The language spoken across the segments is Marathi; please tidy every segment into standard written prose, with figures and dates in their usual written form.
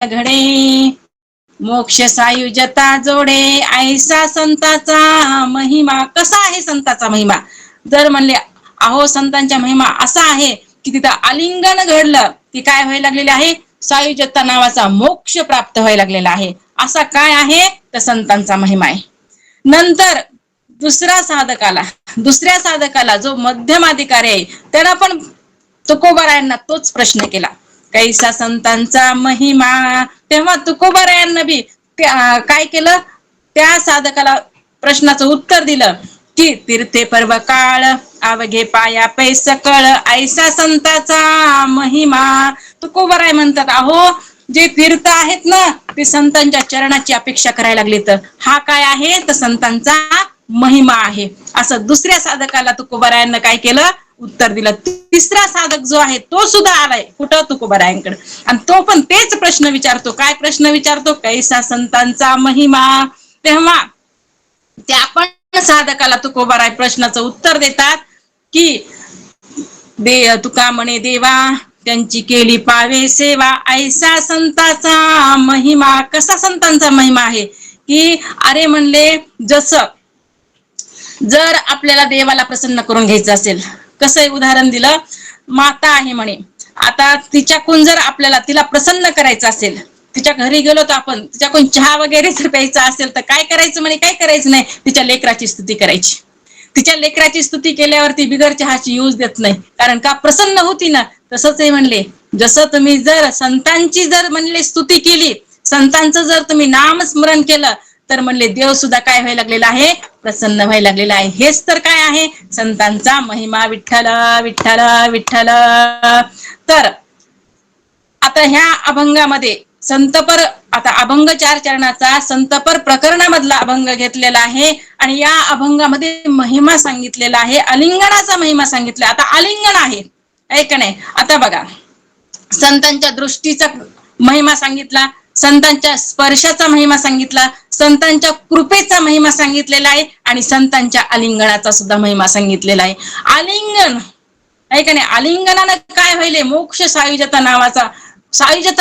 घडे, मोक्ष सायुजता जोडे, ऐसा संतांचा महिमा. कसा आहे संतांचा महिमा? जर म्हणले अहो संतांच्या महिमा असा आहे की तिथं आलिंगन घडलं की काय व्हायला लागलेले आहे? सायुजता नावाचा मोक्ष प्राप्त व्हायला लागलेला आहे. असा काय आहे? तर संतांचा महिमा आहे. नंतर दुसऱ्या साधकाला जो मध्यमाधिकारी आहे त्याला पण तुकोबारायांना तोच प्रश्न केला, कैसा संतांचा महिमा. तेव्हा तुकोबारायांना बी काय केलं? त्या साधकाला प्रश्नाचं उत्तर दिलं की तीर्थे पर्व काळ अवघे पाया पैसकळ, ऐसा संतांचा महिमा. तुकोबाराय म्हणतात अहो जे तीर्थ आहेत ना ते संतांच्या चरणाची अपेक्षा करायला लागले, तर हा काय आहे? तर संतांचा महिमा आहे. असं दुसऱ्या साधकाला तुकोबारायांना काय केलं? उत्तर दिलं. तिसरा साधक जो आहे तो सुद्धा आलाय कुठं? तुकोबारायांकडे. आणि तो पण तेच प्रश्न विचारतो. काय प्रश्न विचारतो? कैसा संतांचा महिमा. तेव्हा त्या पण साधकाला तुकोबाराय प्रश्नाचं उत्तर देतात की तुका म्हणे देवा त्यांची केली पावे सेवा, ऐसा संतांचा महिमा. कसा संतांचा महिमा आहे? की अरे म्हणले जसं जर आपल्याला देवाला प्रसन्न करून घ्यायचं असेल, कसं उदाहरण दिलं, माता आहे म्हणे, आता तिच्याकडून जर आपल्याला तिला प्रसन्न करायचं असेल, तिच्या घरी गेलो तर आपण तिच्याकडून चहा वगैरे जर प्यायचा असेल तर काय करायचं म्हणे? काय करायचं नाही, तिच्या लेकराची स्तुती करायची. तिच्या लेकराची स्तुती केल्यावरती बिगर चहाची यूज देत नाही, कारण का? प्रसन्न होती ना. तसंच आहे म्हणले, जसं तुम्ही जर संतांची जर म्हणले स्तुती केली, संतांचं जर तुम्ही नामस्मरण केलं तर म्हणले देव सुद्धा काय व्हायला लागलेला आहे? प्रसन्न व्हायला लागलेला आहे. हेच तर काय आहे? संतांचा महिमा. विठ्ठल विठ्ठल विठ्ठल. तर आता ह्या अभंगामध्ये संतपर, आता अभंग 4 चरणाचा संतपर प्रकरणामधला अभंग घेतलेला आहे आणि या अभंगामध्ये महिमा सांगितलेला आहे, आलिंगनाचा महिमा सांगितला. आता आलिंगन आहे ऐक नाही. आता बघा, संतांच्या दृष्टीचा महिमा सांगितला, संतांच्या स्पर्शाचा महिमा सांगितला, संतांच्या कृपेचा महिमा सांगितलेला आहे आणि संतांच्या आलिंगनाचा सुद्धा महिमा सांगितलेला आहे. आलिंगन ऐका नाही, आलिंगनानं काय व्हायले? मोक्ष सायुजता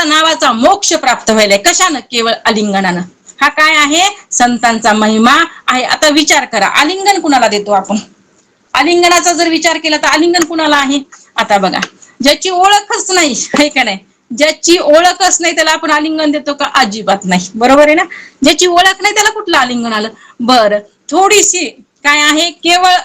नावाचा मोक्ष प्राप्त व्हायलाय. कशानं? केवळ आलिंगनानं. हा काय आहे? संतांचा महिमा आहे. आता विचार करा, आलिंगन कुणाला देतो आपण? आलिंगनाचा जर विचार केला तर आलिंगन कुणाला आहे? आता बघा, ज्याची ओळखच नाही आहे का नाही, ज्याची ओळखच नाही त्याला आपण आलिंगन देतो का? अजिबात नाही. बरोबर आहे ना? ज्याची ओळख नाही त्याला कुठलं आलिंगन आलं? बरं, थोडीशी काय आहे? केवळ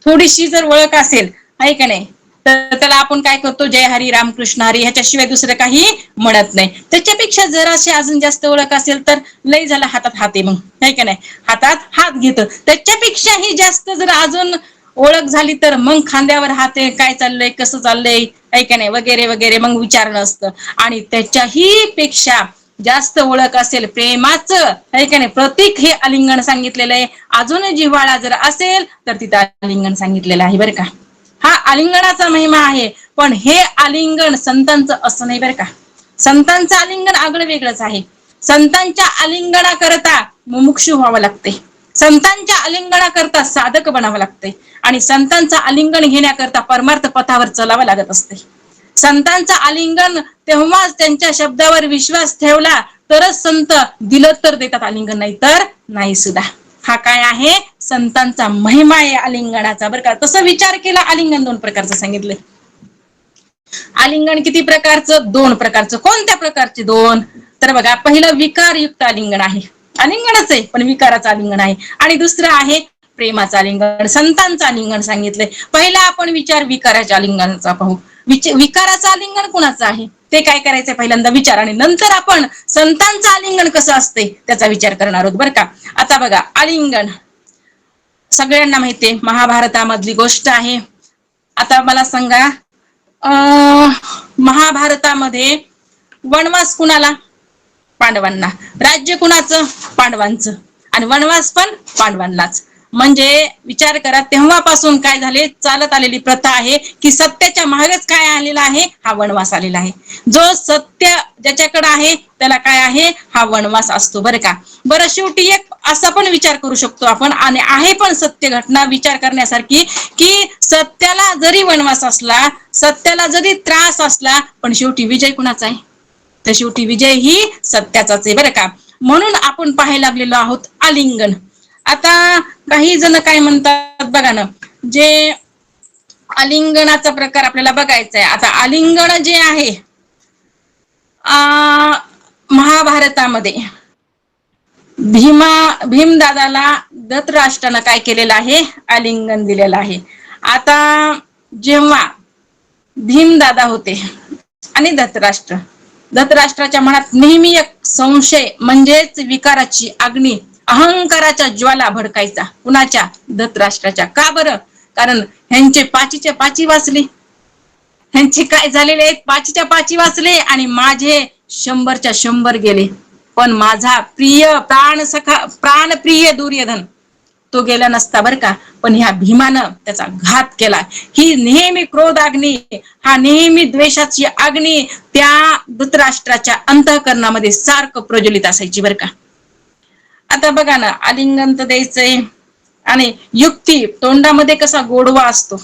थोडीशी जर ओळख असेल आहे का नाही, तर त्याला आपण काय करतो? जय हरी रामकृष्ण हरी, ह्याच्याशिवाय दुसरं काही म्हणत नाही. त्याच्यापेक्षा जराशी अजून जास्त ओळख असेल तर लय झाला हातात हात आहे, मग आहे का नाही, हातात हात घेतो. त्याच्यापेक्षाही जास्त जर अजून ओळख झाली तर मग खांद्यावर हात आहे, काय चाललंय, कसं चाललंय आहे का नाही, वगैरे वगैरे मग विचारणं असतं. आणि त्याच्याही पेक्षा जास्त ओळख असेल प्रेमाचं आहे का नाही, प्रतीक हे आलिंगन सांगितलेलं आहे. अजून जिव्हाळा जर असेल तर तिथं आलिंगन सांगितलेलं आहे बरं का. हा आलिंगनाचा महिमा आहे. पण हे आलिंगन संतांचं असं नाही बरं का. संतांचं आलिंगन आगळं वेगळंच आहे. संतांच्या आलिंगना करता मुमुक्षु व्हावं लागते, संतांच्या आलिंगना करता साधक बनावं लागते आणि संतांचं आलिंगन घेण्याकरता परमार्थ पथावर चालावं लागत असते. संतांचं आलिंगन तेव्हाच त्यांच्या शब्दावर विश्वास ठेवला तरच संत दिलं तर देतात आलिंगन, नाही तर नाही सुद्धा. हा काय आहे? संतांचा महिमा आहे आलिंगनाचा बरं का. तसं विचार केला, आलिंगन 2 प्रकारचं सांगितलंय. आलिंगन किती प्रकारचं? 2 प्रकारचं. कोणत्या प्रकारचे 2? तर बघा, पहिलं विकारयुक्त आलिंगन आहे, आलिंगनच आहे पण विकाराचं आलिंगन आहे. आणि दुसरं आहे प्रेमाचं आलिंगन, संतांचं आलिंगन सांगितलंय. पहिला आपण विकाराच्या आलिंगनाचा पाहू. विकाराचं आलिंगन कुणाचं आहे ते काय करायचंय? पहिल्यांदा विचार, आणि नंतर आपण संतांचं आलिंगन कसं असते त्याचा विचार करणार आहोत बरं का. आता बघा, आलिंगन सगळ्यांना माहितीये, महाभारतामधली गोष्ट आहे. आता मला सांगा, महाभारतामध्ये वनवास कुणाला? पांडवांना. राज्य कुणाचं? पांडवांचं. आणि वनवास पण पांडवांनाच. म्हणजे विचार करा, तेव्हापासून काय झाले, चालत आलेली प्रथा आहे की सत्याच्या मागेच काय आलेला आहे? हा वनवास आलेला आहे. जो सत्य ज्याच्याकडे आहे त्याला काय आहे? हा वनवास असतो बरं का. बरं, शेवटी एक असा पण विचार करू शकतो आपण, आणि आहे पण सत्य घटना विचार करण्यासारखी, की सत्याला जरी वनवास असला, सत्याला जरी त्रास असला, पण शेवटी विजय कुणाचा आहे? तर शेवटी विजय ही सत्याचाच आहे बरं का. म्हणून आपण पाहायला लागलेलो आहोत आलिंगन. आता काही जण काय म्हणतात बघा ना, जे आलिंगनाचा प्रकार आपल्याला बघायचा आहे. आता आलिंगन जे आहे महाभारतामध्ये भीमदादाला धृतराष्ट्रानं काय केलेलं आहे, आलिंगन दिलेलं आहे. आता जेव्हा भीमदादा होते आणि धृतराष्ट्राच्या मनात नेहमी एक संशय म्हणजेच विकाराची अग्नी, अहंकाराच्या ज्वाला भडकायचा. कुणाच्या? धृतराष्ट्राच्या. का बरं? कारण ह्यांचे पाचीच्या पाची वाचली, ह्यांचे काय झालेले आहेत, पाचीच्या पाची वाचले आणि माझे 100च्या 100 गेले. पण माझा प्रिय प्राणप्रिय दुर्योधन तो गेला नसता बर का. पण ह्या भीमानं त्याचा घात केला. ही नेहमी क्रोधाग्नी, हा नेहमी द्वेषाची अग्नी त्या धृतराष्ट्राच्या अंतःकरणामध्ये सारखं प्रज्वलित असायची बर का. आता बघा ना, आलिंगन तर द्यायचंय आणि युक्ती, तोंडामध्ये कसा गोडवा असतो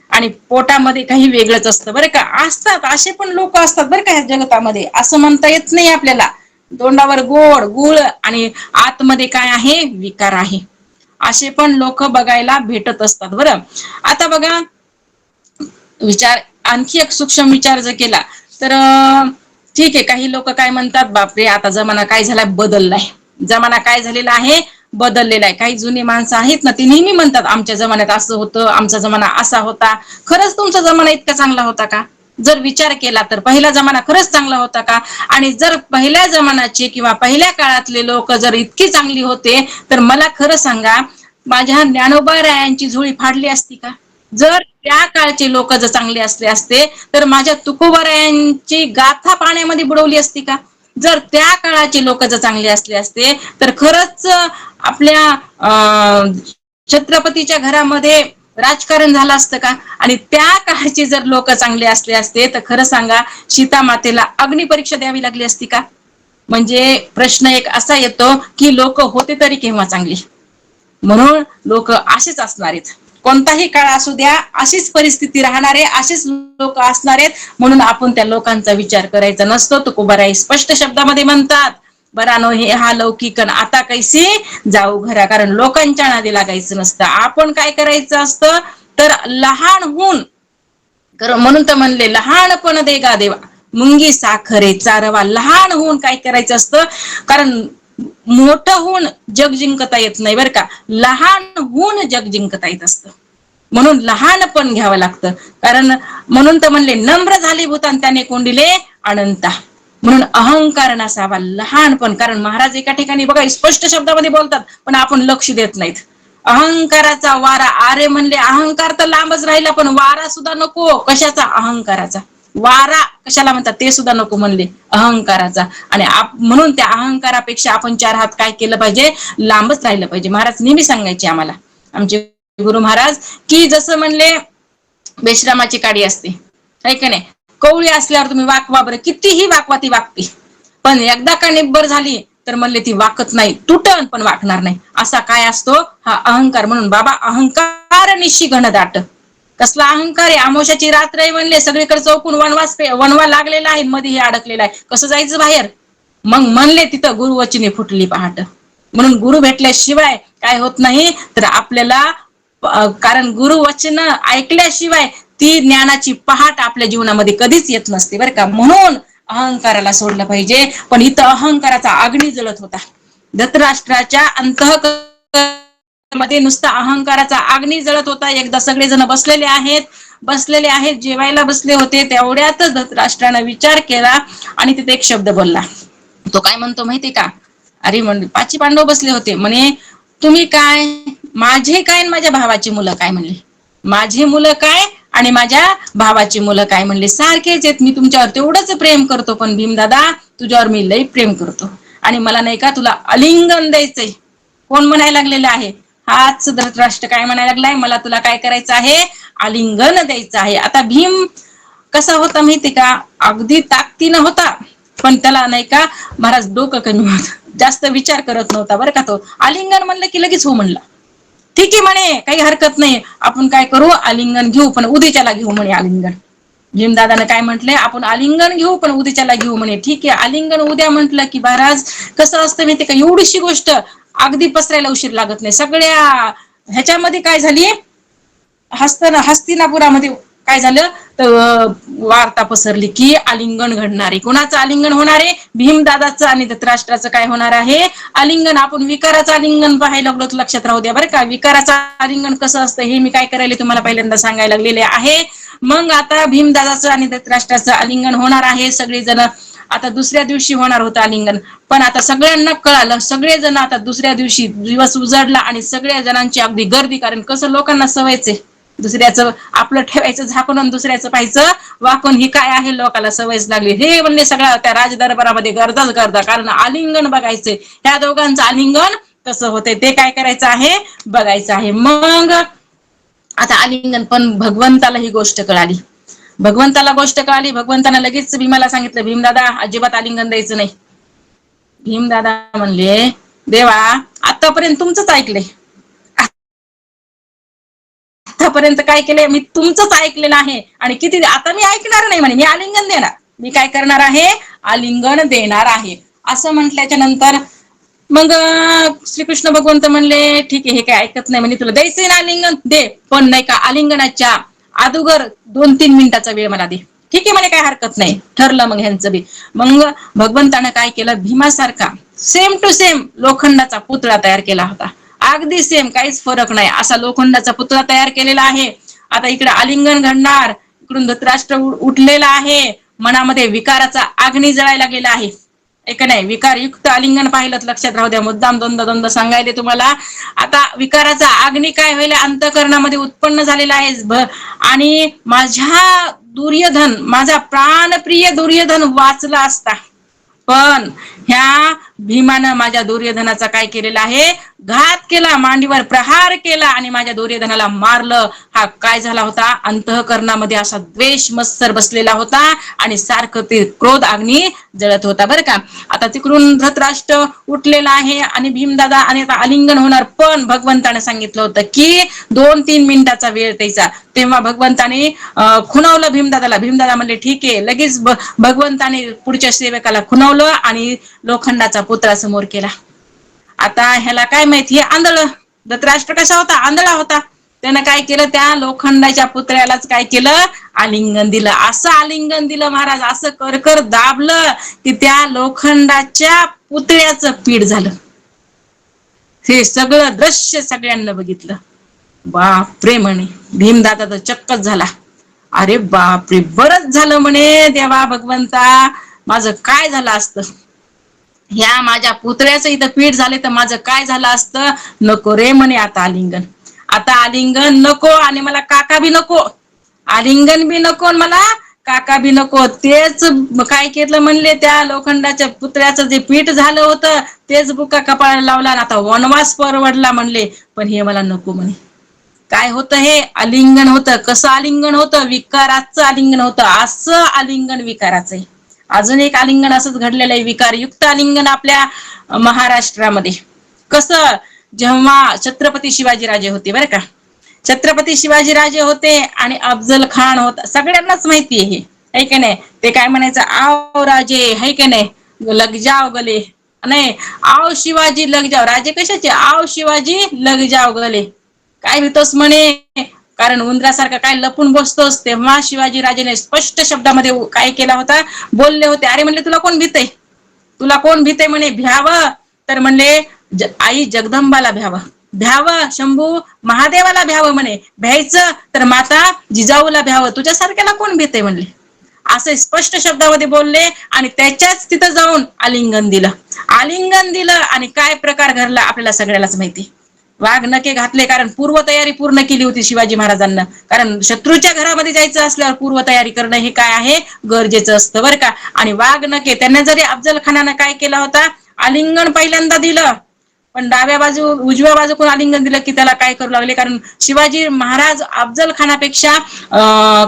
आणि पोटामध्ये काही वेगळंच असतं बरं का. असतात असे पण लोक असतात बरं का ह्या जगतामध्ये, असं म्हणता येत नाही आपल्याला. तोंडावर गोड गुळ आणि आतमध्ये काय आहे, विकार आहे. असे पण लोक बघायला भेटत असतात बरं. आता बघा, विचार आणखी एक सूक्ष्म विचार जर केला तर ठीक आहे, काही लोक काय म्हणतात, बापरे आता जमाना काय झालाय, बदललाय. जमाना काय झालेला आहे, बदललेला आहे. काही जुनी माणसं आहेत ना, ती नेहमी म्हणतात आमच्या जमान्यात असं होतं, आमचा जमाना असा होता. खरंच तुमचा जमाना इतका चांगला होता का? जर विचार केला तर पहिला जमाना खरंच चांगला होता का? आणि जर पहिल्या जमान्याचे किंवा पहिल्या काळातले लोक जर इतकी चांगली होते तर मला खरं सांगा, माझ्या ज्ञानोबा रायांची झोळी फाडली असती का? जर त्या काळचे लोक जर चांगले असले असते तर माझ्या तुकोबारायांची गाथा पाण्यामध्ये बुडवली असती का? जर त्या काळाचे लोक जर चांगले असले असते तर खरंच आपल्या छत्रपतीच्या घरामध्ये राजकारण झालं असतं का? आणि त्या काळचे जर लोक चांगले असले असते तर खरं सांगा, सीता मातेला अग्निपरीक्षा द्यावी लागली असती का? म्हणजे प्रश्न एक असा येतो की लोक होते तरी केव्हा चांगली. म्हणून लोक असेच असणार आहेत, कोणताही काळ असू द्या अशीच परिस्थिती राहणार आहे, असेच लोक असणार आहेत. म्हणून आपण त्या लोकांचा विचार करायचा नसतो. तुकोबाराय स्पष्ट शब्दामध्ये म्हणतात, बरानो हे हा लौकिक आता कैसे जाऊ घरा. कारण लोकांच्या नादी लागायचं नसतं. आपण काय करायचं असतं तर लहान होऊन, म्हणून तर म्हणले लहानपण दे गा देवा मुंगी साखरे चारवा. लहान होऊन काय करायचं असतं, कारण मोठं होऊन जग जिंकता येत नाही बरं का, लहान होऊन जग जिंकता येत असतं. म्हणून लहानपण घ्यावं लागतं. कारण म्हणून तर म्हणले नम्र झाले भूतान त्याने कोंडिले अनंता. म्हणून अहंकार नसावा, लहानपण. कारण महाराज एका ठिकाणी बघा स्पष्ट शब्दामध्ये बोलतात पण आपण लक्ष देत नाहीत. अहंकाराचा वारा, अरे म्हणले अहंकार तर लांबच राहिला पण वारा सुद्धा नको. कशाचा? अहंकाराचा वारा कशाला म्हणतात ते सुद्धा नको म्हणले, अहंकाराचा. आणि म्हणून त्या अहंकारापेक्षा आपण 4 हात काय केलं पाहिजे, लांबच राहिलं पाहिजे. महाराज नेहमी सांगायचे आम्हाला, आमचे गुरु महाराज, की जसं म्हणले बेश्रामाची काडी असते है का नाही, कवळी असल्यावर तुम्ही वाकवा बरं, कितीही वाकवा ती वाकते, पण एकदा का निब्बर झाली तर म्हणले ती वाकत नाही, तुटन पण वाकणार नाही. असा काय असतो, हा अहंकार. म्हणून बाबा अहंकार निशी घनदाट. कसला अहंकार आहे, अमावस्याची रात्र आहे म्हणले, सगळीकडे चौकून वनवा लागलेला आहे, मध्ये हे अडकलेला आहे, कसं जायचं बाहेर? मग म्हणले तिथं गुरुवचने फुटली पहाट. म्हणून गुरु भेटल्याशिवाय काय होत नाही तर आपल्याला, कारण गुरुवचन ऐकल्याशिवाय ती ज्ञानाची पहाट आपल्या जीवनामध्ये कधीच येत नसते बरं का. म्हणून अहंकाराला सोडलं पाहिजे. पण इथं अहंकाराचा अग्नी जळत होता. धृतराष्ट्राच्या अंतःकरणामध्ये नुसता अहंकाराचा अग्नी जळत होता. एकदा सगळेजण बसलेले आहेत, जेवायला बसले होते, तेवढ्यातच धृतराष्ट्रानं विचार केला आणि तिथे एक शब्द बोलला. तो काय म्हणतो माहिती का? अरे म्हणले 5 पांडव बसले होते, म्हणे तुम्ही काय, माझे काय आणि माझ्या भावाची मुलं काय म्हणले, माझी मुलं काय आणि माझ्या भावाची मुलं काय म्हणले, सारखेच आहेत. मी तुमच्यावर तेवढंच प्रेम करतो, पण भीमदादा तुझ्यावर मी लई प्रेम करतो आणि मला नाही का तुला आलिंगन द्यायचंय. कोण म्हणायला लागलेलं आहे? हाच धृतराष्ट्र काय म्हणायला लागलाय, मला तुला काय करायचं आहे, आलिंगन द्यायचं आहे. आता भीम कसा होता माहिती का, अगदी ताकदीनं होता, पण त्याला नाही का महाराज डोकं कमी होत, जास्त विचार करत नव्हता बरं का. तो आलिंगन म्हणलं की लगेच हो म्हणला, ठीक आहे म्हणे काही हरकत नाही, आपण काय करू आलिंगन घेऊ, पण उद्याच्याला घेऊ म्हणे आलिंगन. भीमदादानं काय म्हटलंय, आपण आलिंगन घेऊ पण उद्याच्याला घेऊ म्हणे. ठीक आहे, आलिंगन उद्या म्हटलं की महाराज कसं असतं माहितीये का, एवढीशी गोष्ट अगदी पसरायला उशीर लागत नाही. सगळ्या ह्याच्यामध्ये काय झाली, हस्तिनापुरामध्ये काय झालं तर वार्ता पसरली की आलिंगन घडणार आहे. कोणाचं आलिंगन होणार आहे, भीमदादाचं आणि धृतराष्ट्राचं काय होणार आहे, आलिंगन. आपण विकाराचं आलिंगन पाहायला लागलो, लक्षात राहू द्या बरं का. विकाराचं आलिंगन कसं असतं हे मी काय करायला तुम्हाला पहिल्यांदा सांगायला लागलेले आहे. मग आता भीमदादाचं आणि धृतराष्ट्राचं आलिंगन होणार आहे. सगळेजण आता दुसऱ्या दिवशी होणार होतं आलिंगन, पण आता सगळ्यांना कळालं, सगळेजण आता दुसऱ्या दिवशी दिवस उजाडला आणि सगळ्या जणांची अगदी गर्दी. कारण कसं लोकांना सवयचे दुसऱ्याचं आपलं ठेवायचं झाकून आणि दुसऱ्याचं पाहायचं वाकून, ही काय आहे लोकांना सवयच लागली. हे म्हणले सगळ्या त्या राजदरबारामध्ये गर्दाच गर्दा, कारण आलिंगन बघायचंय. ह्या दोघांचं आलिंगन कसं होतंय ते काय करायचं आहे, बघायचं आहे. मग आता आलिंगन, पण भगवंताला ही गोष्ट कळाली. भगवंताला गोष्ट कळाली, भगवंतानं लगेच भीमाला सांगितलं, भीमदादा अजिबात आलिंगन द्यायचं नाही. भीमदादा म्हणले, देवा आतापर्यंत तुमचंच ऐकलंय, आतापर्यंत काय केलंय मी तुमचंच ऐकलेलं आहे, आणि किती आता मी ऐकणार नाही म्हणे, मी आलिंगन देणार. मी काय करणार आहे, आलिंगन देणार आहे. असं म्हटल्याच्या नंतर मग श्रीकृष्ण भगवंत म्हणले, ठीक आहे, हे काय ऐकत नाही म्हणे, तुला द्यायचंय ना आलिंगन दे, पण नाही का आलिंगनाच्या अगोदर 2-3 मिनिटाचा वेळ मला दे. ठीक आहे म्हणे, काय हरकत नाही. ठरलं मग ह्यांचं बी. मग भगवंतानं काय केलं, भीमासारखा सेम टू सेम लोखंडाचा पुतळा तयार केला होता. अगदी सेम, काहीच फरक नाही असा लोखंडाचा पुतळा तयार केलेला आहे. आता इकडे आलिंगन घडणार, इकडून धृतराष्ट्र उठलेला आहे, मनामध्ये विकाराचा अग्नी जळायला गेला आहे. एक नाही, विकारयुक्त आलिंगन पाहिलं, लक्षात राहू द्या, मुद्दाम द्वंद्व सांगायले तुम्हाला. आता विकाराचा अग्नी काय व्हायला अंतःकरणामध्ये उत्पन्न झालेला आहे, आणि माझ्या दुर्योधन, माझा प्राणप्रिय दुर्योधन वाचला असता, पण ह्या भीमानं माझ्या दुर्योधनाचा काय केलेला आहे, घात केला, मांडीवर प्रहार केला आणि माझ्या दुर्योधनाला मारलं. हा काय झाला होता, अंतःकरणामध्ये असा द्वेष मत्सर बसलेला होता आणि सारखं ते क्रोध अग्नी जळत होता बरं का. आता तिकडून धृतराष्ट्र उठलेला आहे आणि भीमदादा, आणि आता आलिंगन होणार, पण भगवंताने सांगितलं होतं की 2-3 मिनिटाचा वेळ द्यायचा. तेव्हा भगवंताने खुणावलं भीमदादाला. भीमदादा म्हणले ठीक आहे. लगेच भगवंताने पुढच्या सेवकाला खुणावलं आणि लोखंडाचा पुतळा समोर केला. आता ह्याला काय माहिती, आंधळ धृतराष्ट्र कसा होता, आंधळा होता. त्यानं काय केलं, त्या लोखंडाच्या पुतळ्यालाच काय केलं, आलिंगन दिलं. असं आलिंगन दिलं महाराज, असं कर दाबलं की त्या लोखंडाच्या पुतळ्याचं पीठ झालं. हे सगळं दृश्य सगळ्यांना बघितलं. बापरे म्हणे, भीमदादा तर चक्कच झाला. अरे बापरे, बरंच झालं म्हणे, देवा भगवंता माझं काय झालं असतं, ह्या माझ्या पुतळ्याचं इथं पीठ झाले तर माझं काय झालं असतं. नको रे म्हणे आता आलिंगन, आता आलिंगन नको, आणि मला काका बी नको, आलिंगन बी नको, मला काका बी नको. तेच काय केलं म्हणले, त्या लोखंडाच्या पुतळ्याचं जे पीठ झालं होतं तेच बुका कपाळाला लावला, आता वनवास परवडला म्हणले, पण हे मला नको म्हणे. काय होतं हे, आलिंगन होतं. कसं आलिंगन होतं, विकाराचं आलिंगन होतं. असं आलिंगन विकाराचं आहे. अजून एक आलिंगन असंच घडलेलं आहे, विकारयुक्त आलिंगन आपल्या महाराष्ट्रामध्ये. कसं, जेव्हा छत्रपती शिवाजीराजे होते बरं का, छत्रपती शिवाजीराजे होते आणि अफजल खान होता, सगळ्यांनाच माहिती आहे हे, है की नाही. ते काय म्हणायचं, आओ राजे, है की नाही, लग जाओ गले, नाही आओ शिवाजी लग जाओ, राजे कशाचे, आओ शिवाजी लग जाओ गले. काय भीतोस म्हणे, कारण उंदरासारखा काय लपून बसतोस. तेव्हा शिवाजी राजेने स्पष्ट शब्दामध्ये काय केला होता, बोलले होते. अरे म्हणले, तुला कोण भीतय, तुला कोण भीतय म्हणे, भ्यावं तर म्हणले आई जगदंबाला भ्यावं, भ्यावं शंभू महादेवाला भ्यावं म्हणे, भ्यायचं तर माता जिजाऊला भ्यावं, तुझ्यासारख्याला कोण भीतय म्हणले. असे स्पष्ट शब्दामध्ये बोलले आणि त्याच्याच तिथं जाऊन आलिंगन दिलं. आलिंगन दिलं आणि काय प्रकार घडला आपल्याला सगळ्यालाच माहिती. वाघ नखे घातले, कारण पूर्वतयारी पूर्ण केली होती शिवाजी महाराजांना. कारण शत्रूच्या घरामध्ये जायचं असल्यावर पूर्वतयारी करणं हे काय आहे, गरजेचं असतं बरं का. आणि वाघ नखे त्यांना जरी अफजल खानानं काय केला होता, आलिंगन पहिल्यांदा दिलं, पण डाव्या बाजू उजव्या बाजूकडून आलिंगन दिलं की त्याला काय करू लागले, कारण शिवाजी महाराज अफजल खानापेक्षा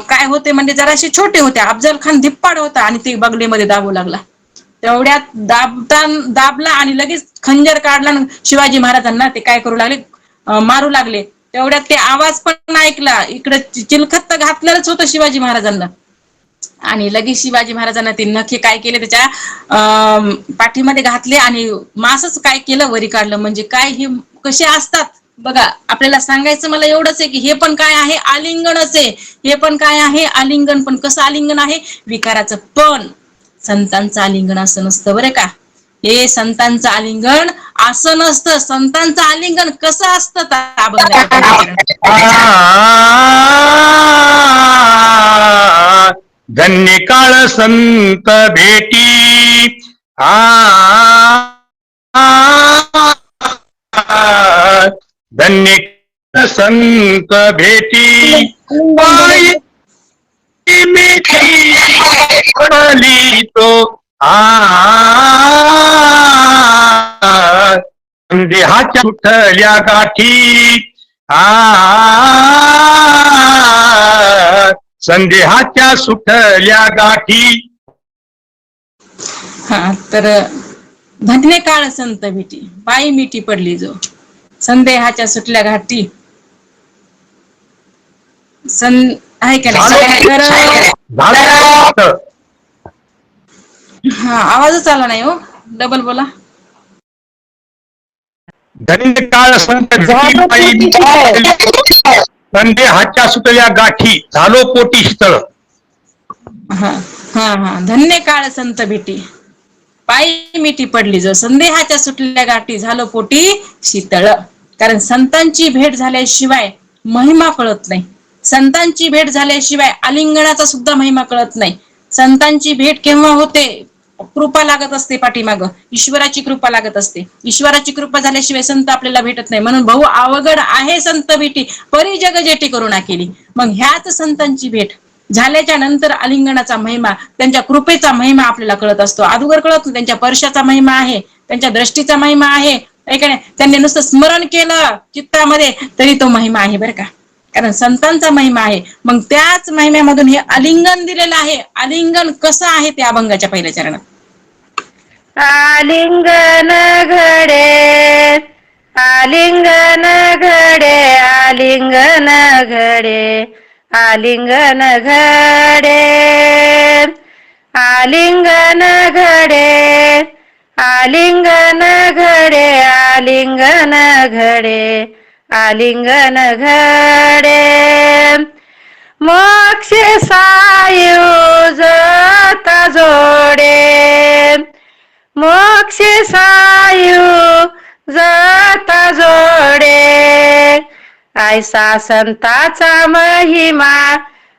काय होते म्हणजे जराशे छोटे होते. अफजल खान धिप्पाड होता आणि ते बगलेमध्ये दाबू लागला. तेवढ्यात दाबला आणि लगेच खंजर काढला, शिवाजी महाराजांना ते काय करू लागले, मारू लागले. तेवढ्यात ते आवाज पण ऐकला, इकडे चिलखत घातलेलंच होतं शिवाजी महाराजांना. आणि लगेच शिवाजी महाराजांना ते नखे काय केले त्याच्या पाठीमध्ये घातले आणि मासच काय केलं वरी काढलं. म्हणजे काय हे कसे असतात बघा. आपल्याला सांगायचं मला एवढंच आहे की हे पण काय आहे आलिंगनच आहे. हे पण काय आहे आलिंगन. पण कसं आलिंगन आहे विकाराचं. पण संतांचं आलिंगन असं नसतं बरं का. हे संतांचं आलिंगन असं नसतं. संतांचं आलिंगन कसं असतं अभंगाच्या पहिल्या चरणात. धन्य काळ संत भेटी धन्य संत भेटी पायी मिठी पडली तो देहाच्या उठल्या गाठी संदेहाच्या सुटल्या गाठी. हा तर धन्य काळ संत भेटी पायी मिठी पडली जो संदेहाच्या सुटल्या घाटी. आहे का नाही. तर हा आवाजच आला नाही हो. डबल बोला. धन्य काळ संत भेटी संदेहाच्या सुटल्या गाठी झालो पोटी शीतळ. हा हा हा धन्य काळ संत भेटी पायी मिठी पडली जो संदेहाच्या सुटल्या गाठी झालो पोटी शीतळ. कारण संतांची भेट झाल्याशिवाय महिमा कळत नाही. संतांची भेट झाल्याशिवाय आलिंगनाचा सुद्धा महिमा कळत नाही. संतांची भेट केव्हा होते. कृपा लागत असते पाठीमाग. ईश्वराची कृपा लागत असते. ईश्वराची कृपा झाल्याशिवाय संत आपल्याला भेटत नाही. म्हणून भाऊ अवघड आहे संत भेटी परी जग जेटी करुणा केली. मग ह्याच संतांची भेट झाल्याच्या नंतर आलिंगनाचा महिमा त्यांच्या कृपेचा महिमा आपल्याला कळत असतो. अगोदर कळत नाही. त्यांच्या स्पर्शाचा महिमा आहे. त्यांच्या दृष्टीचा महिमा आहे. त्यांनी नुसतं स्मरण केलं चित्तामध्ये तरी तो महिमा आहे बरं का. कारण संतांचा महिमा आहे. मग त्याच महिम्यामधून हे आलिंगन दिलेलं आहे. आलिंगन कसं आहे ते अभंगाच्या पहिल्या चरणात. आलिंगन घडे आलिंगन घडे आलिंगन घडे आलिंगन घडे आलिंगन घडे आलिंगन घडे आलिंगन घडे आलिंगन घडे मोक्ष सायुजता जोडे मोक्ष सायुजता जोडे ऐसा संताचा महिमा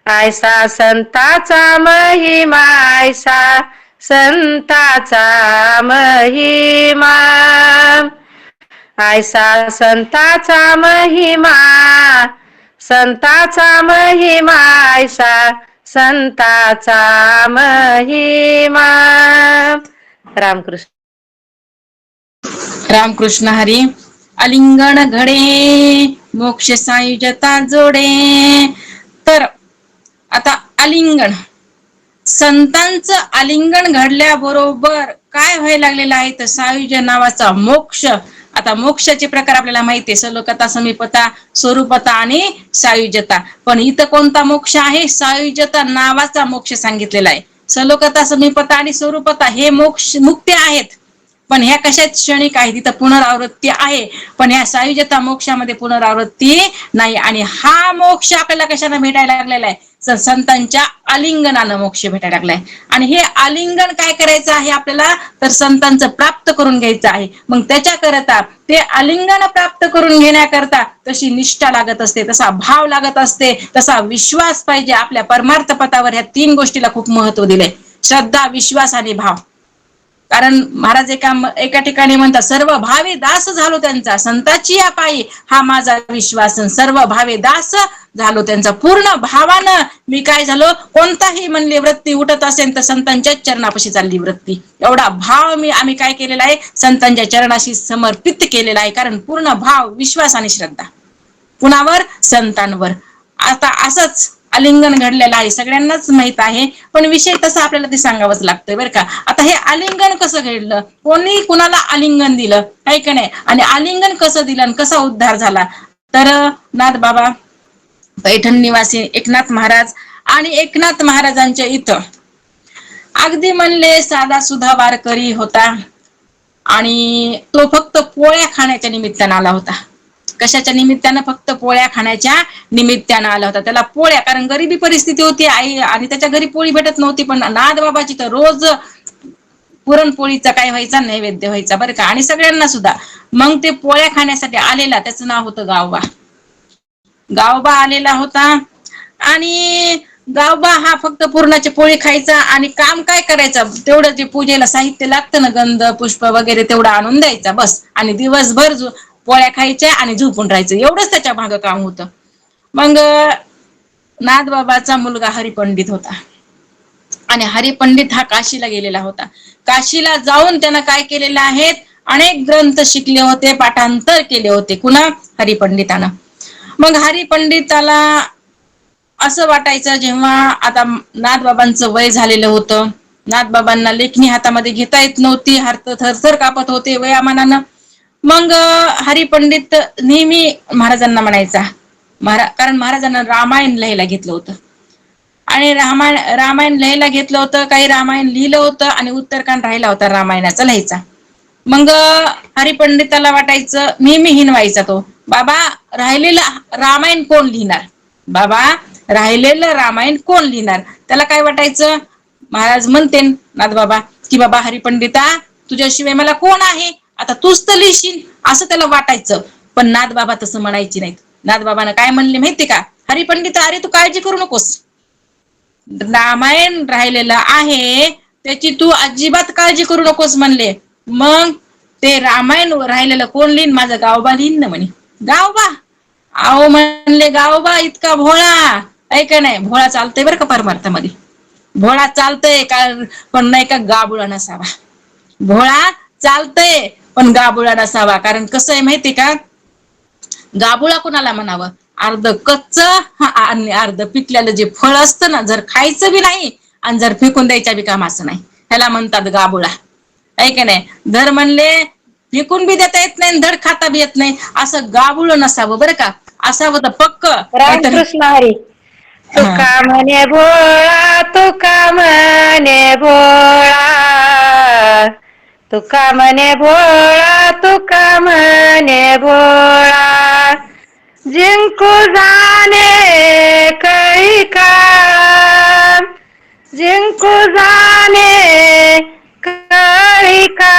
ऐसा संताचा महिमा ऐसा संताचा महिमा ऐसा संताचा महिमा संताचा महिमा ऐसा संताचा महिमा. रामकृष्ण रामकृष्ण हरी. आलिंगन घडे मोक्ष सायुजता जोडे. तर आता आलिंगन संतांचं आलिंगन घडल्याबरोबर काय व्हायला लागलेलं आहे तर सायुज नावाचा मोक्ष. आता मोक्षाचे प्रकार आपल्याला माहिती आहे. सलोकता समीपता स्वरूपता आणि सायुजता. पण इथं कोणता मोक्ष आहे. सायुजता नावाचा मोक्ष सांगितलेला आहे. सलोकता समीपता आणि स्वरूपता हे मोक्ष मुक्ती आहेत. पण ह्या कशात क्षणिक आहे. तिथं पुनरावृत्ती आहे. पण ह्या सायुजता मोक्षामध्ये पुनरावृत्ती नाही. आणि हा मोक्ष आपल्याला कशाने भेटायला लागलेला आहे संतांच्या आलिंगनानं मोक्ष भेटायला लागलाय. आणि हे आलिंगन काय करायचं आहे आपल्याला तर संतांचं प्राप्त करून घ्यायचं आहे. मग त्याच्याकरता ते आलिंगन प्राप्त करून घेण्याकरता तशी निष्ठा लागत असते. तसा भाव लागत असते. तसा विश्वास पाहिजे. आपल्या परमार्थ पथावर ह्या 3 गोष्टीला खूप महत्व दिलंय. श्रद्धा विश्वास आणि भाव. कारण महाराज एका ठिकाणी म्हणतात सर्व भावे दास झालो त्यांचा संताची या पायी हा माझा विश्वास. सर्व भावे दास झालो त्यांचा. पूर्ण भावानं मी काय झालो कोणताही म्हणली वृत्ती उठत असेल तर संतांच्याच चरणापाशी चालली वृत्ती. एवढा भाव आम्ही काय केलेला आहे संतांच्या चरणाशी समर्पित केलेला आहे. कारण पूर्ण भाव विश्वास आणि श्रद्धा कुणावर संतांवर. आता असंच आलिंगन घडलेलं आहे सगळ्यांनाच माहित आहे. पण विषय तसा आपल्याला ते सांगावंच लागतंय बरं का. आता हे आलिंगन कसं घडलं कोणी कुणाला आलिंगन दिलं आहे का नाही. आणि आलिंगन कसं दिलं आणि कसा उद्धार झाला तर नाथ बाबा पैठण निवासी एकनाथ महाराज आणि एकनाथ महाराजांच्या इथं अगदी म्हणले साधा सुधा वारकरी होता आणि तो फक्त पोळ्या खाण्याच्या निमित्तानं आला होता. कशाच्या निमित्तानं? फक्त पोळ्या खाण्याच्या निमित्तानं आला होता. त्याला पोळ्या, कारण गरिबी परिस्थिती होती आई आणि त्याच्या घरी पोळी भेटत नव्हती, पण नादबाबाची तर रोज पुरणपोळीचा काय व्हायचा, नैवेद्य व्हायचा बरं का, आणि सगळ्यांना सुद्धा. मग ते पोळ्या खाण्यासाठी आलेला, त्याचं नाव होतं गावबा. गावबा आलेला होता आणि गावबा हा फक्त पुरणाची पोळी खायचा आणि काम काय करायचं, तेवढं जे पूजेला साहित्य लागतं ना, गंध पुष्प वगैरे तेवढं आणून द्यायचा बस, आणि दिवसभर पोळ्या खायच्या आणि झोपून राहायचं, एवढंच त्याच्या मागं काम होतं. मग नादबाबाचा मुलगा हरिपंडित होता आणि हरिपंडित हा काशीला गेलेला होता. काशीला जाऊन त्यानं काय केलेलं आहेत, अनेक ग्रंथ शिकले होते, पाठांतर केले होते. कुणा? हरिपंडितानं. मग हरिपंडिताला असं वाटायचं, जेव्हा आता नाथबाबांचं वय झालेलं होतं, नाथबाबांना लेखणी हातामध्ये घेता येत नव्हती, हात थरथर कापत होते वयामानानं. मग हरिपंडित नेहमी महाराजांना म्हणायचा, कारण महाराजांना रामायण लिहायला घेतलं होतं आणि रामायण लिहायला घेतलं होतं, काही रामायण लिहिलं होतं आणि उत्तरकांड राहिला होता रामायणाचा लिहायचा. मग हरिपंडिताला वाटायचं, नेहमी हिनवायचा तो, बाबा राहिलेलं रामायण कोण लिहिणार, बाबा राहिलेलं रामायण कोण लिहिणार. त्याला काय वाटायचं, महाराज म्हणते नाथबाबा की बाबा हरिपंडिता तुझ्याशिवाय मला कोण आहे, आता तूच तर लिहिशील, असं त्याला वाटायचं. पण नाथबाबा तसं म्हणायची नाहीत. नाथबाबानं काय म्हणले माहिती का, हरिपंडिता अरे तू काळजी करू नकोस, रामायण राहिलेलं आहे त्याची तू अजिबात काळजी करू नकोस म्हणले. मग ते रामायण राहिलेलं कोण लिहिन, माझा गावबा लिहिन ना म्हणे. गावबा? अहो म्हणले गावबा इतका भोळा आहे का नाही, भोळा चालतंय बरं का परमार्थामध्ये, भोळा चालतंय का, पण नाही का गाबुळा नसावा. भोळा चालतंय पण गाबुळा नसावा. कारण कसं आहे माहिती का, गाबुळा कुणाला म्हणावं, अर्ध कच्च आणि अर्ध पिकलेलं जे फळ असतं ना, जर खायचं बी नाही आणि जर फेकून द्यायच्या बी कामाचं नाही, ह्याला म्हणतात गाबुळा, आहे का नाही. धर म्हणले फेकून बी देता येत नाही, धड खाता बी येत नाही, असं गाबुळ नसावं बरं का, असावं तर पक्क. रामकृष्ण हरी. तुका म्हणे भोळा, तुका म्हणे भोळा, तुका म्हणे भोळा, तुका म्हणे भोळा, जिंकू जाणे कळी का, जिंकू जाणे कळी का,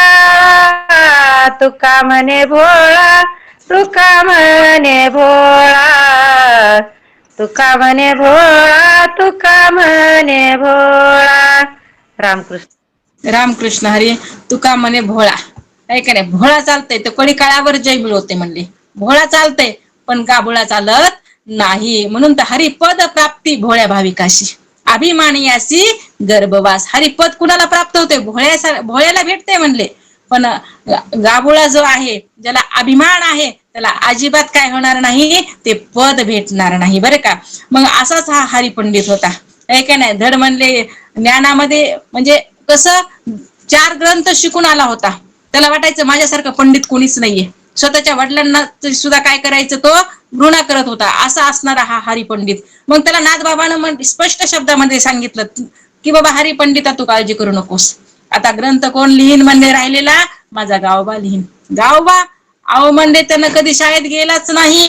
तुका म्हणे भोळा, तुका म्हणे भोळा, तुका म्हणे भोळा, तुका म्हणे भोळा. रामकृष्ण. रामकृष्ण हरी. तुका म्हणे भोळा, आहे का नाही. भोळा चालतंय तर कडी काळावर जय मिळवते म्हणले. भोळा चालतंय पण गाबुळा चालत नाही. म्हणून तर हरिपद प्राप्ती भोळ्या भाविकाशी, अभिमानियासी गर्भवास. हरिपद कुणाला प्राप्त होते, भोळ्याला भेटते म्हणले. पण गाबुळा जो आहे, ज्याला अभिमान आहे, त्याला अजिबात काय होणार नाही, ते पद भेटणार नाही बरं का. मग असाच हा हरिपंडित होता, आहे का नाही. धड म्हणले ज्ञानामध्ये, म्हणजे कसं 4 ग्रंथ शिकून आला होता. त्याला वाटायचं माझ्यासारखं पंडित कोणीच नाहीये. स्वतःच्या वडिलांना सुद्धा काय करायचं, तो घृणा करत होता. असा असणारा हा हरिपंडित. मग त्याला नाथबाबानं स्पष्ट शब्दामध्ये सांगितलं की बाबा हरिपंडिता तू काळजी करू नकोस, आता ग्रंथ कोण लिहीन म्हणले राहिलेला, माझा गावबा लिहीन. गावबा? अहो म्हणले त्यानं कधी शाळेत गेलाच नाही,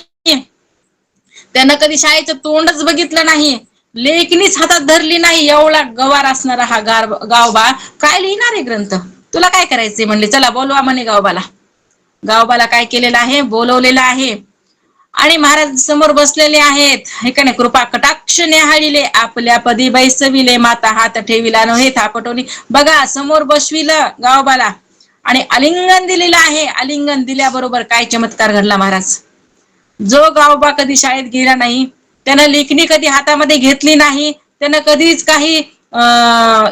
त्यानं कधी शाळेचं तोंडच बघितलं नाही, लेखनीच हातात धरली नाही, एवढा गवार असणारा हा गावबा काय लिहिणार आहे ग्रंथ, तुला काय करायचंय म्हणले. चला बोलवा म्हणे गावबाला. गावबाला काय केलेलं आहे, बोलवलेलं आहे आणि महाराज समोर बसलेले आहेत, हे का नाही. कृपा कटाक्ष न्याहाळिले, आपल्या पदी बैसविले, माता हात ठेविला नव्हे थापटवली. बघा समोर बसविलं गावबाला आणि आलिंगन दिलेलं आहे. आलिंगन दिल्याबरोबर काय चमत्कार घडला महाराज. जो गावबा कधी शाळेत गेला नाही, त्यानं लेखणी कधी हातामध्ये घेतली नाही, त्यानं कधीच काही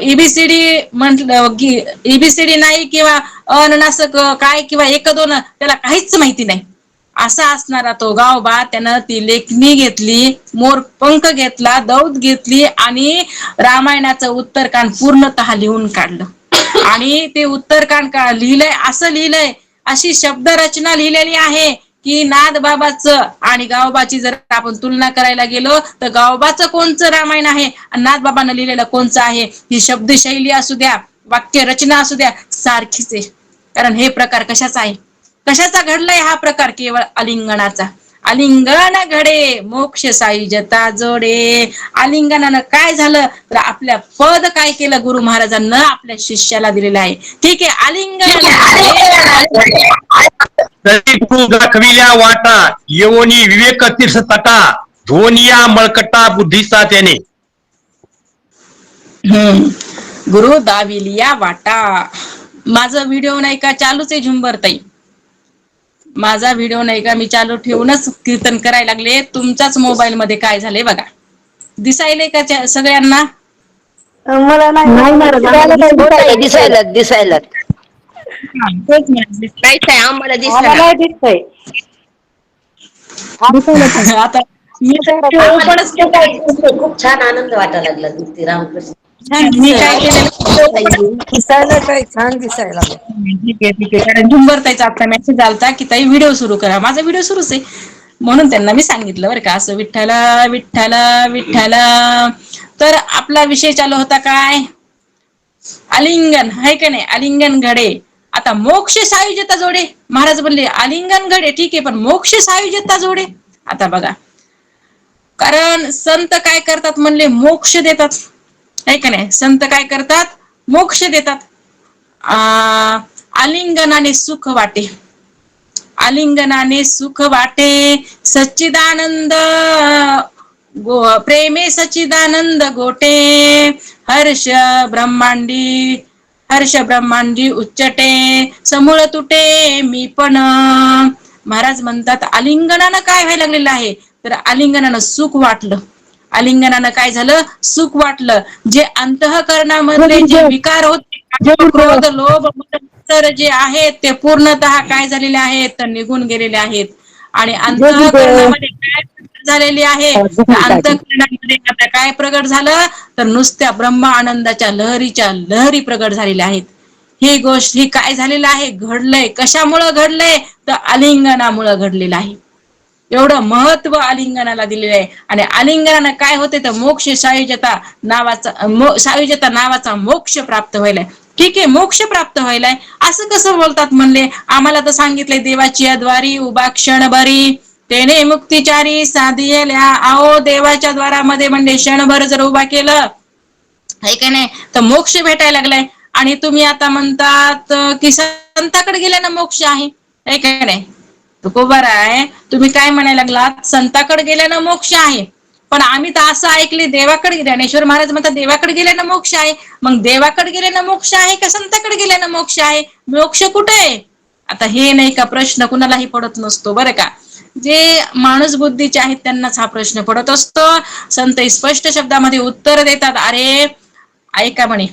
एबीसीडी म्हटलं की एबीसीडी नाही, किंवा अननासक काय, किंवा 1-2 त्याला काहीच माहिती नाही, असा असणारा तो गावबा, त्यानं ती लेखणी घेतली, मोरपंख घेतला, दौत घेतली आणि रामायणाचं उत्तरकांड पूर्णतः लिहून काढलं. आणि ते उत्तरकांड लिहिलंय, असं लिहिलंय, अशी शब्द रचना लिहिलेली आहे की नाथबाबाचं आणि गावोबाची जर आपण तुलना करायला गेलो तर गावोबाचं कोणचं रामायण आहे आणि नाथबाबांना लिहिलेलं कोणचं आहे, ही शब्दशैली असू द्या, वाक्य रचना असू द्या, सारखीच आहे. कारण हे प्रकार कशाचा आहे, कशाचा घडलाय हा प्रकार, केवळ आलिंगनाचा. आलिंगन घडे मोक्ष सायुजता जोडे. आलिंगनानं काय झालं तर आपल्या पद काय केलं, गुरु महाराजांना आपल्या शिष्याला दिलेलं आहे. ठीक आहे, आलिंगन तरी तू दाखविल्या वाटा येवनी विवेक तीर्थ तटा धोनिया मळकटा बुद्धीचा त्याने. गुरु दाविलिया वाटा. माझा व्हिडिओ नाही का चालूच आहे झुंबरताई, माझा व्हिडिओ नाही का मी चालू ठेवूनच कीर्तन करायला लागले. तुमचाच मोबाईल मध्ये काय झाले बघा, दिसायले का सगळ्यांना? मला नाही दिसायला दिसायला तेच काय आम्हाला आम्हाला दिसतंय. आता मी तर ओपनच केलं. खूप छान आनंद वाटायला लागला नुसती रामकृष्ण. मी काय केलेलं, दिसायला काय छान दिसायला लागलं. ठीक आहे ठीक आहे. कारण झुंबरताईचा आता मेसेज आलता की ताई व्हिडिओ सुरू करा. माझा व्हिडिओ सुरूच आहे, म्हणून त्यांना मी सांगितलं बरं का, असं विठ्ठला विठ्ठला विठ्ठला. तर आपला विषय चालू होता काय, आलिंगन आहे का नाही, आलिंगन घडे. आता मोक्ष सायुज्यता जोडे. महाराज बोलले आलिंगन घडे ठीक आहे, पण मोक्ष सायुज्यता जोडे. आता बघा, कारण संत काय करतात म्हणले, मोक्ष देतात, आहे का नाही. संत काय करतात, मोक्ष देतात. आलिंगनाने सुख वाटे, आलिंगनाने सुख वाटे, सच्चिदानंद प्रेमे सच्चिदानंद गोटे, हर्ष ब्रह्मांडी, हर्ष ब्रह्मांडी उच्चटे, समूळ तुटे मी पण. महाराज म्हणतात आलिंगनानं काय व्हायला लागलेलं आहे, तर आलिंगनानं सुख वाटलं. आलिंगनानं काय झालं, सुख वाटलं. जे अंतःकरणामधले जे विकार होते, क्रोध लोभ मत्सर जे आहेत ते पूर्णतः काय झालेले आहेत, तर निघून गेलेले आहेत. आणि अंतःकरणामध्ये काय प्रगट झालेले आहे, अंतःकरणामध्ये आता काय प्रगट झालं, तर नुसत्या ब्रह्म आनंदाच्या लहरीच्या लहरी प्रगट झालेल्या आहेत. ही गोष्ट ही काय झालेलं आहे, घडलंय. कशामुळं घडलंय, तर आलिंगनामुळं घडलेलं आहे. एवढं महत्व आलिंगनाला दिलेलं आहे. आणि आलिंगनानं काय होते, तर मोक्ष सायुज्यता नावाचा, सायुज्यता नावाचा मोक्ष प्राप्त व्हायलाय. ठीक आहे, मोक्ष प्राप्त व्हायलाय. असं कसं बोलतात म्हणले, आम्हाला तर सांगितलंय देवाची द्वारी उभा क्षण भरी, तेने मुक्तिचारी साधियल्या. आओ देवाच्या द्वारामध्ये म्हणजे क्षणभर जर उभा केलं, आहे का नाही, तर मोक्ष भेटायला लागलाय. आणि तुम्ही आता म्हणतात की संताकडे गेल्यानं मोक्ष आहे का नाही. तुकोबारा आहे, तुम्ही काय म्हणायला लागलात, संताकडे गेल्यानं मोक्ष आहे. पण आम्ही तर असं ऐकले देवाकडे, ज्ञानेश्वर महाराज म्हणतात देवाकडे गेल्यानं मोक्ष आहे. मग देवाकडे गेल्यानं मोक्ष आहे का संताकडे गेल्यानं मोक्ष आहे, मोक्ष कुठे आहे? आता हे नाही का प्रश्न कुणालाही पडत नसतो बरं का. जे माणूस बुद्धीचे आहेत त्यांनाच हा प्रश्न पडत असतो. संत स्पष्ट शब्दामध्ये उत्तर देतात, अरे ऐका म्हणे,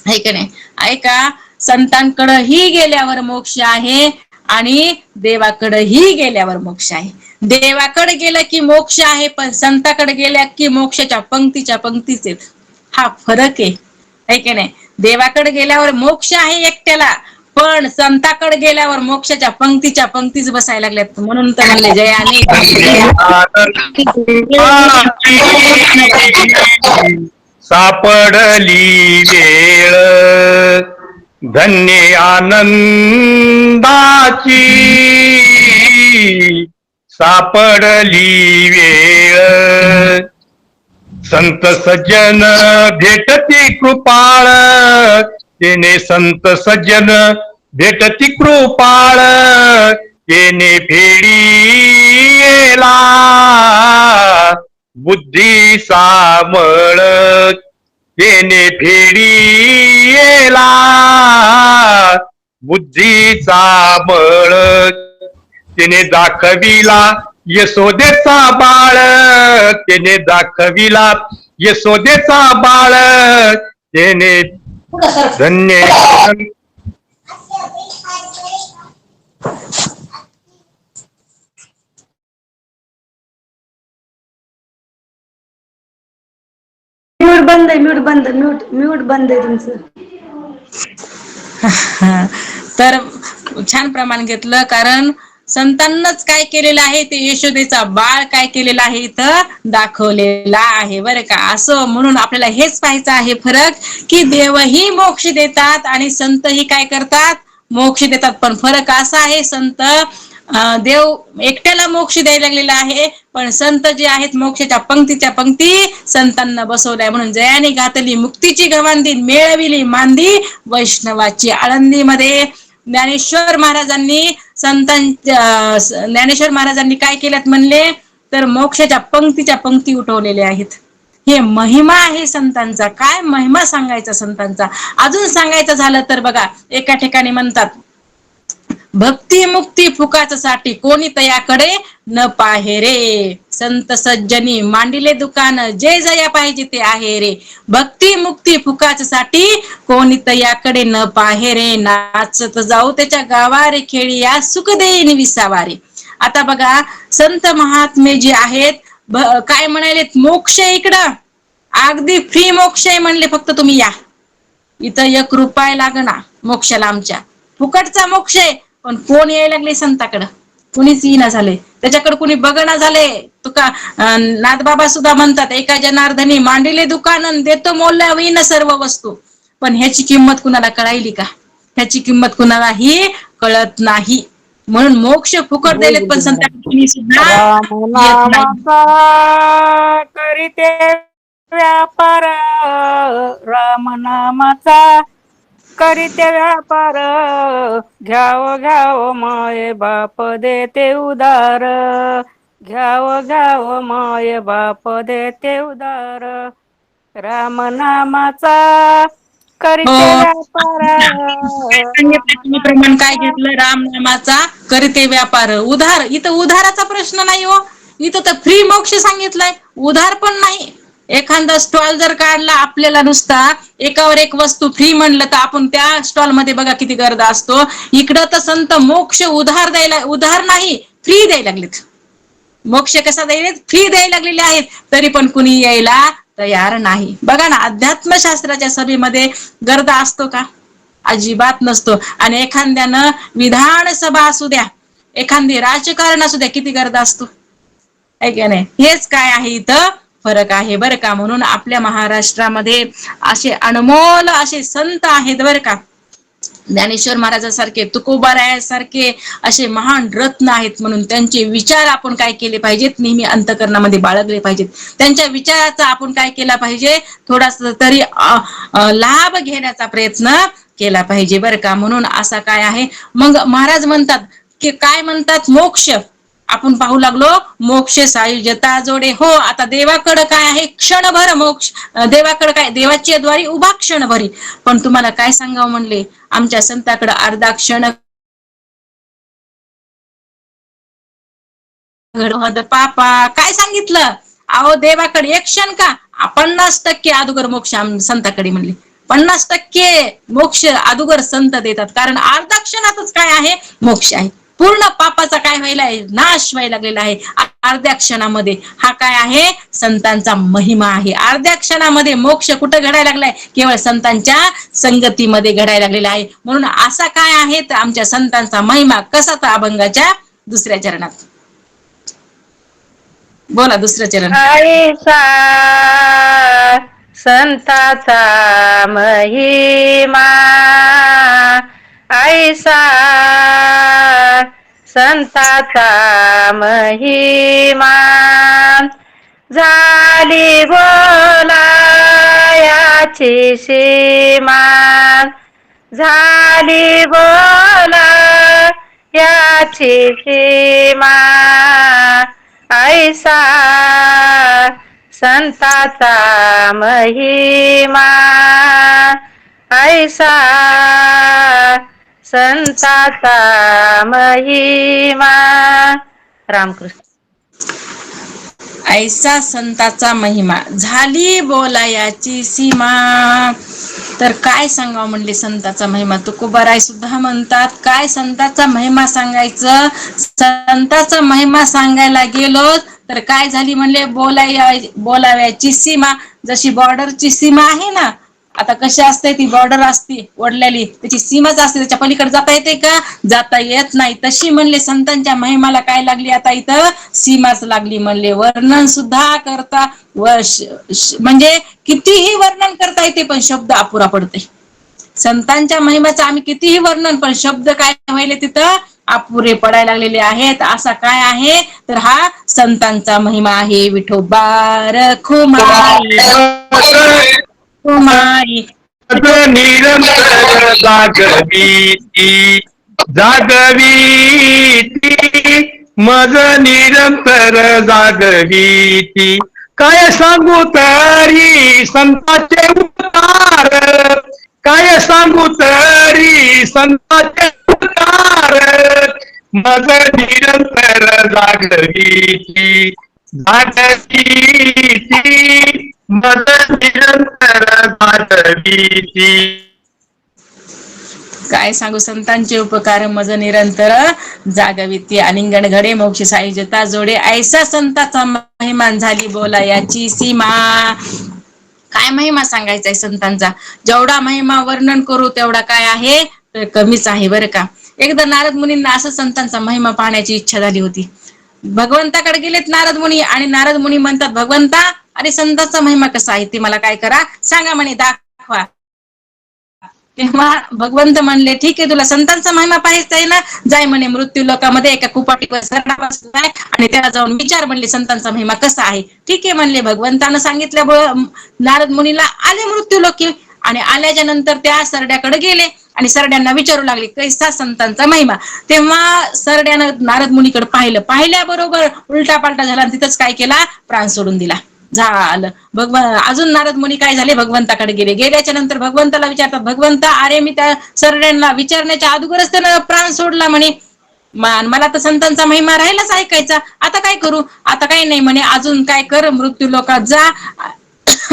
ऐका नाही, ऐका, संतांकडही गेल्यावर मोक्ष आहे आणि देवाकडेही गेल्यावर मोक्ष आहे. देवाकडे गेलं की मोक्ष आहे, पण संताकडे गेल्या की मोक्षाच्या पंक्तीच्या पंक्तीच आहेत. हा फरक आहे की नाही. देवाकडे गेल्यावर मोक्ष आहे एकट्याला, पण संताकडे गेल्यावर मोक्षाच्या पंक्तीच्या पंक्तीच बसायला लागल्यात. म्हणून तर म्हणले जयाने सापडली वेळ धन्य आनंदाची, सापडली वेळ संत सज्जन भेटती कृपाळ, तेने संत सज्जन भेटती कृपाळ, तेने फेडीला बुद्धी सामळ, तेने फेडीला बुद्धीचा बळ, तिने दाखविला यशोदेचा बाळ, तिने दाखविला यशोदेचा बाळ, तिने धन्य म्यूट बंद आहे, म्यूट बंद, म्यूट बंद आहे तुमचं. तर छान प्रमाण घेतलं. कारण संतांनाच काय केलेलं आहे ते यशोदेचा बाळ काय केलेलं आहे इथं दाखवलेला आहे बरं का. असं म्हणून आपल्याला हेच पाहायचं आहे फरक की देवही मोक्ष देतात आणि संतही काय करतात मोक्ष देतात. पण फरक असा आहे संत देव एकट्याला मोक्ष द्यायला लागलेला आहे पण संत जे आहेत मोक्षाच्या पंक्तीच्या पंक्ती संतांना बसवलाय. म्हणून जयाने घातली मुक्तीची गवांधी मिळविली मांदी वैष्णवाची आळंदीमध्ये ज्ञानेश्वर महाराजांनी ज्ञानेश्वर महाराजांनी काय केल्यात म्हणले तर मोक्षाच्या पंक्तीच्या पंक्ती उठवलेल्या आहेत. हे महिमा आहे संतांचा. काय महिमा सांगायचा संतांचा. अजून सांगायचं झालं तर बघा एका ठिकाणी म्हणतात भक्ती मुक्ती फुकाचसाठी कोणी तयाकडे न पाहे रे. संत सज्जनी मांडिले दुकान जे जया पाहिजे ते आहे रे. भक्ती मुक्ती फुकाचसाठी कोणी तयाकडे न पाहे रे. नाचत जाऊ त्याच्या गावारे खेळी या सुख देईन विसावारे. आता बघा संत महात्मे जे आहेत काय म्हणालेत मोक्ष इकडं अगदी फ्री मोक्ष आहे म्हणले फक्त तुम्ही या इथं 1 रुपया लागना मोक्षाला आमच्या फुकटचा मोक्ष आहे. पण कोण यायला लागले संताकडं कुणीच येईना झाले त्याच्याकडे कुणी बघना झाले. तुका नाथबाबा सुद्धा म्हणतात एका जनार्दनी मांडिले दुकान देतो मोलावीन सर्व वस्तू. पण ह्याची किंमत कुणाला कळायली का. ह्याची किंमत कुणालाही कळत नाही. म्हणून मोक्ष फुकट दिलेत पण संतांनी सुद्धा करीते व्यापार रामनामाचा करीते व्यापार घ्याव घ्याव माये बाप देते उदार घ्याव घ्याव माये बाप देते उदार रामनामाचा करीते व्यापार. प्रमाण काय घेतलं रामनामाचा करीते व्यापार उधार. इथं उधाराचा प्रश्न नाही हो. इथं तर फ्री मोक्ष सांगितलंय उधार पण नाही. एखादा स्टॉल जर काढला आपल्याला नुसता एकावर एक वस्तू फ्री म्हणलं तर आपण त्या स्टॉल मध्ये बघा किती गर्दा असतो. इकडं तर संत मोक्ष उधार नाही फ्री द्यायला लागलेत. मोक्ष कसा द्यायला फ्री द्यायला लागलेले आहेत तरी पण कुणी यायला तयार नाही. बघा ना अध्यात्मशास्त्राच्या सभेमध्ये गर्दा असतो का अजिबात नसतो. आणि एखाद्यानं विधानसभा असू द्या एखादी राजकारण असू द्या किती गर्दा असतो आहे की नाही. हेच काय आहे इथं फरक आहे बरं का. म्हणून आपल्या महाराष्ट्रामध्ये असे अनमोल असे संत आहेत बरं का. ज्ञानेश्वर महाराजांसारखे तुकोबारायासारखे असे महान रत्न आहेत. म्हणून त्यांचे विचार आपण काय केले पाहिजेत नेहमी अंतकरणामध्ये बाळगले पाहिजेत. त्यांच्या विचाराचा आपण काय केला पाहिजे थोडासा तरी लाभ घेण्याचा प्रयत्न केला पाहिजे बरं का. म्हणून असा काय आहे मग महाराज म्हणतात की काय म्हणतात मोक्ष आपण पाहू लागलो मोक्ष सायुज्यता जोडे हो. आता देवाकडं काय आहे क्षणभर मोक्ष देवाकडं काय देवाची द्वारी उभा क्षणभरी. पण तुम्हाला काय सांगावं म्हणले आमच्या संताकडं अर्धा क्षण पापा काय सांगितलं अहो देवाकडे एक क्षण का 50% अदुगर मोक्ष संताकडे म्हणले 50% मोक्ष अदुगर संत देतात. कारण अर्धा क्षणातच काय आहे मोक्ष आहे. पूर्ण पापाचा काय व्हायला आहे नाश व्हायला लागलेला आहे अर्ध्या क्षणामध्ये. हा काय आहे संतांचा महिमा आहे. अर्ध्या क्षणामध्ये मोक्ष कुठं घडायला लागलाय केवळ संतांच्या संगतीमध्ये घडायला लागलेला आहे. म्हणून असा काय आहे तर आमच्या संतांचा महिमा कसा तर अभंगाच्या 2ऱ्या चरणात बोला 2रं चरण. ऐसा संताचा महिमा ऐसा संताचा महिमा झाली बोलायाची सीमा झाली बोलायाची सीमा ऐसा संताचा महिमा ऐसा संताचा महिमा. रामकृष्ण. ऐसा संताचा महिमा झाली बोलायाची सीमा. तर काय सांगावं म्हणले संताचा महिमा. तुकोबाराय सुद्धा म्हणतात काय संताचा महिमा सांगायचं. संताचा महिमा सांगायला गेलो तर काय झाली म्हणले बोलाव्याची सीमा. जशी बॉर्डरची सीमा आहे ना आता कशी असते ती बॉर्डर असते ओढलेली, त्याची सीमाच असते, त्याच्या पलीकडे जाता येते का? जाता येत नाही. तशी म्हणले संतांच्या महिमाला काय लागली आता इथं? सीमाच लागली म्हणले. वर्णन सुद्धा करता म्हणजे कितीही वर्णन करता येते पण शब्द अपुरा पडते. संतांच्या महिम्याचं आम्ही कितीही वर्णन पण शब्द काय व्हायले तिथं? अपुरे पडायला लागलेले आहेत. असा काय आहे तर हा संतांचा महिमा आहे. विठोबा रखुमाई कुमारी निरंतर जागवीती मज निरंतर जागवीती. काय सांगू तरी संतांचे उद्गार, काय सांगू तरी संतांचे उद्गार. मज निरंतर जागवीती मज निरंतर जागवीती. काय सांगू संतांचे उपकार मज निरंतर जागविती. आलिंगन घडे मोक्ष साई जता जोडे, ऐसा संताचा महिमान झाली बोला याची सीमा. काय महिमा सांगायचा आहे संतांचा? जेवढा महिमा वर्णन करू तेवढा काय आहे तर कमीच आहे बरं का. एकदा नारद मुनींना असं संतांचा महिमा पाहण्याची इच्छा झाली होती. भगवंताकडे गेलेत नारद मुनी आणि नारद मुनी म्हणतात भगवंता अरे संतांचा महिमा कसा आहे ते मला काय करा सांगा म्हणे, दाखवा. तेव्हा भगवंत म्हणले ठीक आहे तुला संतांचा महिमा पाहायचा आहे ना, जाय म्हणे मृत्यू लोकामध्ये एका कुपाटीवर सरडा बसलाय आणि त्याला जाऊन विचार म्हणले संतांचा महिमा कसा आहे. ठीक आहे म्हणले. भगवंतानं सांगितलं नारद मुनीला आले मृत्यू लोकी आणि आल्याच्या नंतर त्या सरड्याकडे गेले आणि सरड्यांना विचारू लागले कैसा संतांचा महिमा. तेव्हा सरड्यानं नारद मुनीकडे पाहिल्याबरोबर उलटा पालटा झाला आणि तिथंच काय केला? प्राण सोडून दिला. झालं. अजून नारद मुनी काय झाले? भगवंताकडे गेले. गेल्याच्या नंतर भगवंताला विचारतात भगवंता अरे मी त्या सरड्यांना विचारण्याच्या अगोदरच त्यानं प्राण सोडला म्हणे, मला तर संतांचा महिमा राहिलाच ऐकायचा, आता काय करू? आता काही नाही म्हणे, अजून काय कर, मृत्यू लोकात जा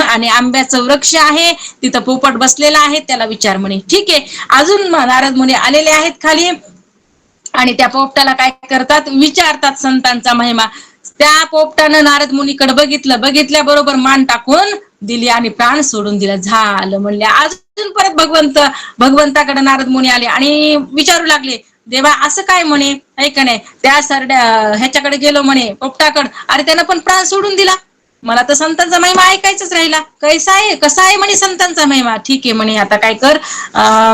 आणि आंब्याचं वृक्ष आहे तिथं पोपट बसलेला आहे त्याला विचार म्हणे. ठीक आहे. अजून नारद मुनी आलेले आहेत खाली आणि त्या पोपटाला काय करतात? विचारतात संतांचा महिमा. त्या पोपटानं नारद मुनीकडे बघितल्याबरोबर मान टाकून दिली आणि प्राण सोडून दिला. झालं म्हणले. अजून परत भगवंताकडे नारद मुनी आले आणि विचारू लागले देवा असं काय म्हणे, ऐका नाही त्या सरड्या ह्याच्याकडे गेलो म्हणे पोपटाकडे, अरे त्यानं पण प्राण सोडून दिला, मला तर संतांचा महिमा ऐकायचाच राहिला, कसा आहे म्हणे संतांचा महिमा. ठीक आहे म्हणे, आता काय कर,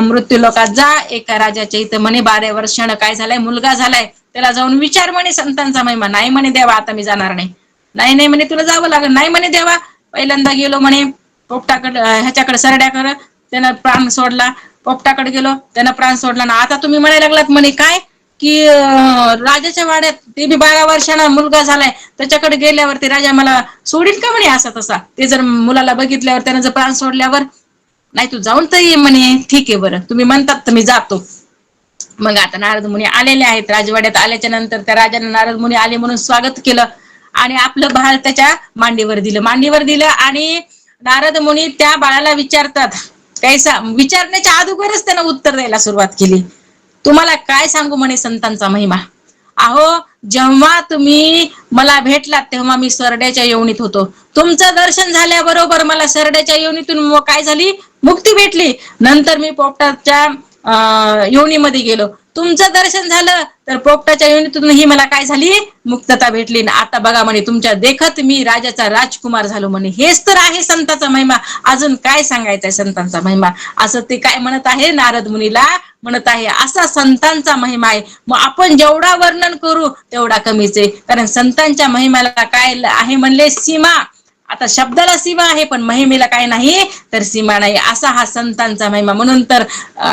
मृत्यू लोकात जा, एका राजाच्या इथं म्हणे 12 वर्षानं काय झालाय मुलगा झालाय, त्याला जाऊन विचार म्हणे संतांचा महिमा. नाही म्हणे देवा आता मी जाणार नाही. नाही म्हणे तुला जावं लागेल. नाही म्हणे देवा, पहिल्यांदा गेलो म्हणे पोपटाकडे ह्याच्याकडे सरड्याकडे, त्यानं प्राण सोडला. पोपटाकडे गेलो त्यानं प्राण सोडला ना, आता तुम्ही म्हणायला लागलात म्हणे काय की राजाच्या वाड्यात ते बी 12 वर्षांना मुलगा झालाय, त्याच्याकडे गेल्यावर ते राजा मला सोडील का म्हणे असा तसा, ते जर मुलाला बघितल्यावर त्यानं जर प्राण सोडल्यावर. नाही तू जाऊन तर ये म्हणे. ठीक आहे बरं तुम्ही म्हणतात तर मी जातो. मग आता नारद मुनी आलेले आहेत राजवाड्यात. आल्याच्या नंतर त्या राजाने नारद मुनी आले म्हणून स्वागत केलं आणि आपलं बाळ त्याच्या मांडीवर दिलं आणि नारद मुनी त्या बाळाला विचारतात, कैसा, विचारण्याच्या अगोदरच त्यानं उत्तर द्यायला सुरुवात केली. तुम्हाला काय सांगू म्हणे संतांचा महिमा. अहो जेव्हा तुम्ही मला भेटलात तेव्हा मी सरड्याच्या योनीत होतो. तुमचं दर्शन झाल्याबरोबर मला सरड्याच्या योनीतून काय झाली, मुक्ती भेटली. नंतर मी पोपटाच्या योनीमध्ये गेलो, तुमचं दर्शन झालं तर पोपटाच्या योनीतूनही मला काय झाली, मुक्तता भेटली. आता बघा म्हणे तुमच्या देखत मी राजाचा राजकुमार झालो म्हणे. हेच तर आहे संतांचा महिमा. अजून काय सांगायचंय संतांचा महिमा. असं ते काय म्हणत आहे, नारद मुनीला म्हणत आहे असा संतांचा महिमा आहे. मग आपण जेवढा वर्णन करू तेवढा कमीच आहे, कारण संतांच्या महिम्याला काय आहे म्हणले, सीमा. आता शब्दाला सीमा आहे पण महिमेला काय नाही तर सीमा नाही. असा हा संतांचा महिमा. म्हणून तर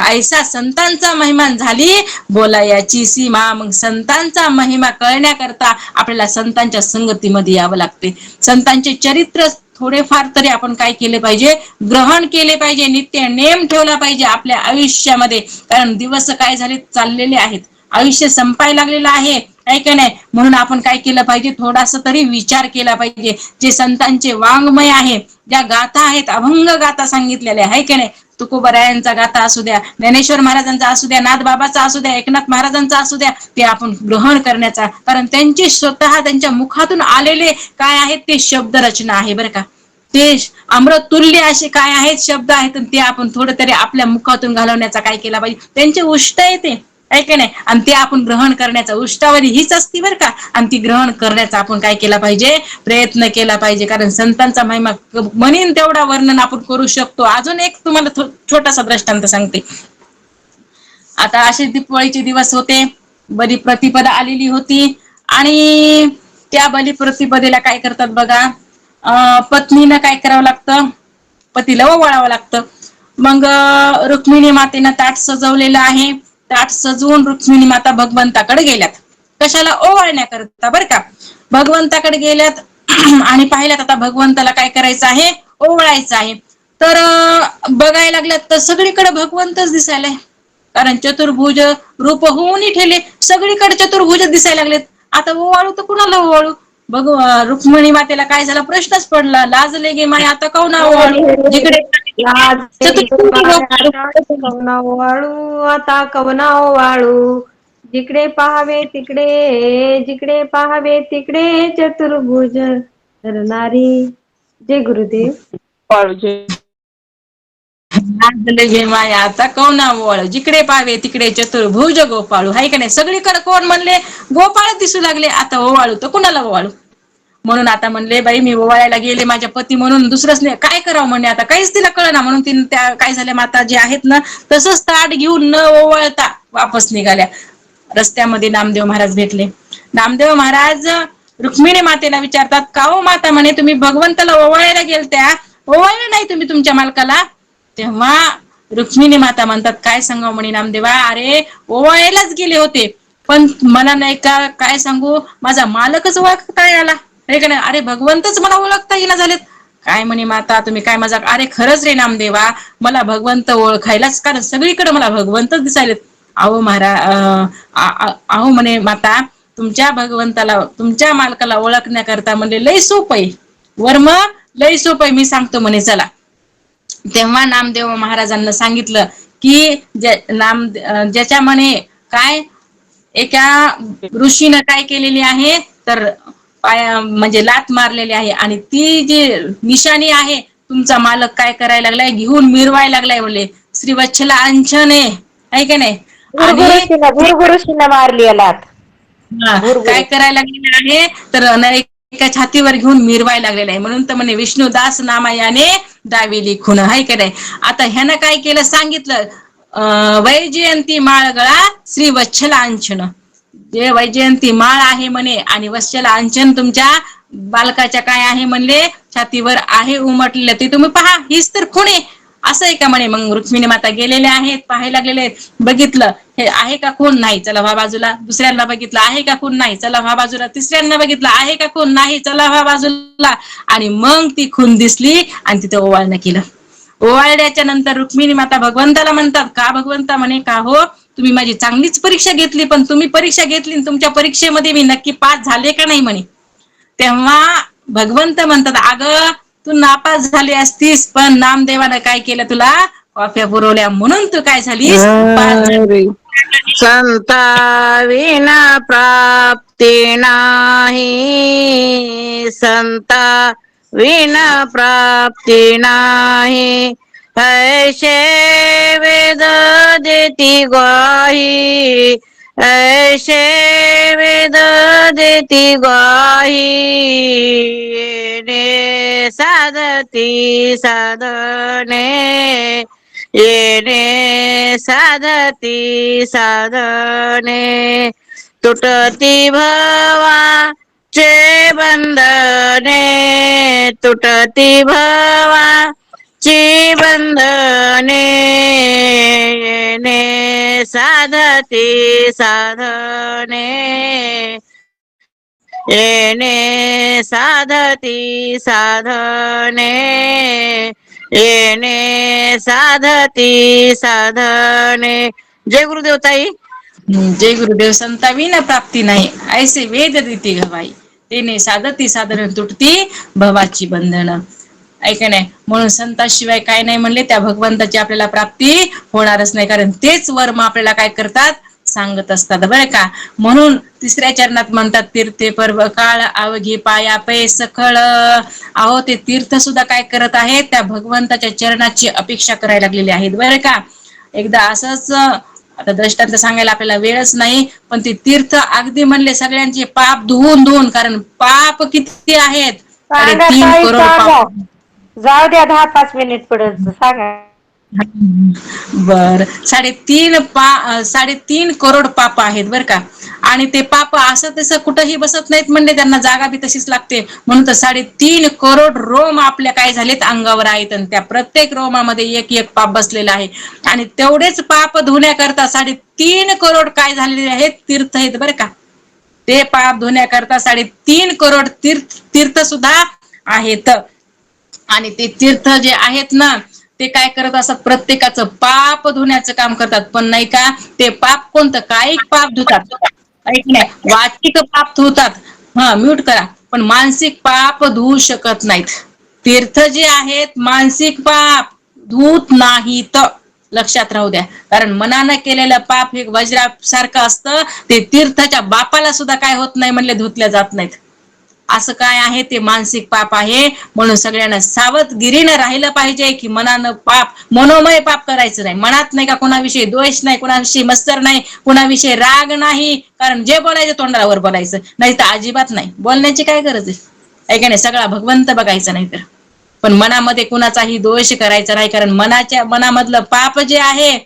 ऐसा संतांचा महिमा झाली बोलायाची सीमा. मग संतांचा महिमा कळण्याकरता आपल्याला संतांच्या संगतीमध्ये यावं लागते. संतांचे चरित्र थोडेफार तरी आपण काय केले पाहिजे, ग्रहण केले पाहिजे, नित्य नेम ठेवला पाहिजे आपल्या आयुष्यामध्ये. कारण दिवस काय झाले, चाललेले आहेत, आयुष्य संपायला लागलेलं आहे का नाही. म्हणून आपण काय केलं पाहिजे, थोडासा तरी विचार केला पाहिजे. जे संतांचे वाङ्मय आहे, ज्या गाथा आहेत, अभंग गाथा सांगितलेल्या आहे का नाही, तुकोबरायांचा गाथा असू द्या, ज्ञानेश्वर महाराजांचा असू द्या, नाथबाबाचा असू द्या, एकनाथ महाराजांचा असू द्या, ते आपण ग्रहण करण्याचा, कारण त्यांची स्वतः त्यांच्या मुखातून आलेले काय आहेत ते शब्द रचना आहे बरं का. ते अमृत तुल्य असे काय आहेत शब्द आहेत ते आपण थोडं तरी आपल्या मुखातून घालवण्याचा काय केला पाहिजे. त्यांचे उष्ट आहे ते, आहे की नाही, आणि ते आपण ग्रहण करण्याचा उष्टावरी हीच असती बरं का. आणि ती ग्रहण करण्याचा आपण काय केला पाहिजे, प्रयत्न केला पाहिजे. कारण संतांचा महिमा म्हणेन तेवढा वर्णन आपण करू शकतो. अजून एक तुम्हाला छोटासा दृष्टांत सांगते. आता असे दिवाळीचे दिवस होते, बलिप्रतिपदा आलेली होती आणि त्या बलिप्रतिपदेला काय करतात बघा, पत्नीनं काय करावं लागतं, पतीला ओवाळावं लागतं. मग रुक्मिणी मातेनं ताट सजवलेलं आहे. ताट सजवून रुक्मिणी माता भगवंताकडे गेल्यात. कशाला, ओवाळण्याकरता बरं का. भगवंताकडे गेल्यात आणि पाहिल्यात आता भगवंताला काय करायचं आहे, ओवाळायचं आहे. तर बघायला लागल्यात तर सगळीकडे भगवंतच दिसायलाय. कारण चतुर्भुज रूप होऊन ठेले, सगळीकडे चतुर्भुज दिसायला लागलेत. आता ओवाळू तर कुणाला ओवाळू. बघ रुक्मिणी मातेला काय झाला, प्रश्नच पडला. लाजले गे माय आता कौना ओवाळू, जिकडे कवना वाळू आता कवना वाळू, जिकडे पाहावे तिकडे, जिकडे पाहावे तिकडे चतुर्भुज धरणारी. जय गुरुदेव. लाजले गे माया आता कौना ओवाळू, जिकडे पाहावे तिकडे चतुर्भुज गोपाळू. हाय का नाही, सगळीकडे कोण म्हणले, गोपाळ दिसू लागले. आता ओवाळू तर कुणाला ओवाळू. म्हणून आता म्हणले बाई मी ओवाळायला गेले माझ्या पती म्हणून, दुसरंच नाही काय करावं म्हणणे. आता काहीच तिला कळना म्हणून तिने त्या काय झाल्या माता जे आहेत ना, तसंच ताट घेऊन न ओवाळता वापस निघाल्या. रस्त्यामध्ये नामदेव महाराज भेटले. नामदेव महाराज रुक्मिणी मातेला विचारतात, का हो माता म्हणे तुम्ही भगवंताला ओवाळायला गेलत्या, ओवाळलं नाही तुम्ही तुमच्या मालकाला. तेव्हा रुक्मिणी माता म्हणतात, काय सांगावं म्हणे नामदेवा, अरे ओवाळायलाच गेले होते पण मला नाही का काय सांगू, माझा मालकच ओळखता आला. अरे भगवंतच मला ओळखता येईना झालेत. काय म्हणे माता तुम्ही काय माझा, अरे खरंच रे नामदेवा मला भगवंत ओळखायलाच, कारण सगळीकडे मला भगवंतच दिसायलेत. अहो अहो म्हणे माता, तुमच्या भगवंताला तुमच्या मालकाला ओळखण्याकरता म्हणजे लय सोपं आहे, वर्म लय सोपं आहे, मी सांगतो म्हणे चला. तेव्हा नामदेव महाराजांना सांगितलं की ज्याच्या म्हणे काय, एका ऋषीनं काय केलेली आहे तर पाया म्हणजे लात मारलेली आहे आणि ती जी निशाणी आहे तुमचा मालक काय करायला लागलाय, घेऊन मिरवायला लागलाय बोले श्रीवत्सला अंछने, आहे का नाही. भुरभुरुशीनं मारली लात. काय करायला लागलेलं आहे तर एका छातीवर घेऊन मिरवायला लागलेला आहे. म्हणून तर म्हणे विष्णुदास नामायाने दाविली खून, आहे का नाही. आता ह्यानं काय केलं सांगितलं, वैजयंती माळ गळा श्री वत्सला अंचन, जे वैजयंती माळ आहे म्हणे आणि वत्सला अंचन तुमच्या बालकाच्या काय आहे म्हणले छातीवर आहे उमटलेलं, ते तुम्ही पहा, हीच तर खूण आहे. असं आहे का म्हणे. मग रुक्मिणी माता गेलेले आहेत, पाहायला लागलेले आहेत, बघितलं हे आहे का खून, नाही चला व्हा बाजूला. दुसऱ्यांना बघितलं आहे का खून, नाही चला व्हा बाजूला. तिसऱ्यांना बघितलं आहे का खून, नाही चला व्हा बाजूला. आणि मग ती खून दिसली आणि तिथं ओवाळणं केलं. ओवाळल्याच्या नंतर रुक्मिणी माता भगवंताला म्हणतात, का भगवंता म्हणे, का हो तुम्ही माझी चांगलीच परीक्षा घेतली, पण तुम्ही परीक्षा घेतली तुमच्या परीक्षेमध्ये मी नक्की पास झाले का नाही म्हणे. तेव्हा भगवंत म्हणतात, अगं तू नापास झाली असतीस पण नामदेवानं काय केलं, तुला कॉफ्या पुरवल्या म्हणून तू काय झालीस, पास झाली. संता विना प्राप्ती नाही, संता विना प्राप्ती नाही, ऐशे वेद देती ग्वाही, ऐशे वेद देती ग्वाही, येणे साधती साधने, येणे साधती साधने, तुटती भवाचे बंधने, तुटती भवाची बंधने, येणे साधती साधने, येणे साधती साधने, येणे साधती साधने. जय गुरुदेव ताई. जय गुरुदेव. संता विना प्राप्ती नाही, ऐसे वेद देती गवाई, तेने साधती साधन तुटती भवाची बंधन, ऐक नाही. म्हणून संताशिवाय काय नाही म्हणले, त्या भगवंताची आपल्याला प्राप्ती होणारच नाही. कारण तेच वर्म आपल्याला काय करतात, सांगत असतात बरं का. म्हणून तिसऱ्या चरणात म्हणतात तीर्थे पर्व काळ अवघी पाया पै सखळ. अहो ते तीर्थ सुद्धा काय करत आहेत, त्या भगवंताच्या चरणाची अपेक्षा करायला लागलेली आहेत बरं का. एकदा असंच आता दृष्टांत सांगायला आपल्याला वेळच नाही, पण ते तीर्थ अगदी म्हणले सगळ्यांचे पाप धुवून धुवून, कारण पाप किती आहेत, सांगा 3.5 ताई, करोड सांगा. पाप. जाऊ द्या 10-5 मिनिट पुढे सांगा. बर 3.5 करोड पाप आहेत बर का. आणि ते पाप असं तसं कुठंही बसत नाहीत म्हणले, त्यांना जागा बी तशीच लागते. म्हणून तर 3.5 करोड रोम आपल्या काय झालेत अंगावर आहेत, आणि त्या प्रत्येक रोमामध्ये एक एक पाप बसलेला आहे. आणि तेवढेच पाप धुण्याकरता 3.5 करोड काय झालेले आहेत, तीर्थ आहेत बरं का. ते पाप धुण्याकरता 3.5 करोड तीर्थ सुद्धा आहेत. आणि ते तीर्थ जे आहेत ना, ते काय करत असतात, प्रत्येकाचं पाप धुण्याचं काम करतात. पण नाही का, ते पाप कोणतं, कायिक पाप धुतात, ऐक नाही, वाचिक पाप धुतात, म्यूट करा, पण मानसिक पाप धुवू शकत नाहीत. तीर्थ जे आहेत मानसिक पाप धूत नाहीत, लक्षात राहू द्या. कारण मनानं केलेलं पाप हे वज्रासारखं असतं, ते तीर्थाच्या बापाला सुद्धा काय होत नाही म्हणले, धुतल्या जात नाहीत. असं काय आहे, ते मानसिक पाप आहे. म्हणून सगळ्यांना सावधगिरीनं राहिलं पाहिजे की मनानं पाप, मनोमय पाप करायचं नाही. मनात नाही का कुणाविषयी द्वेष नाही, कुणाविषयी मत्सर नाही, कुणाविषयी राग नाही. कारण जे बोलायचं तोंडावर बोलायचं, नाही तर अजिबात नाही बोलण्याची काय गरज आहे का नाही. सगळा भगवंत बघायचा नाही तर. पण मनामध्ये कुणाचाही दोष करायचा नाही, कारण मनामधलं पाप जे आहे,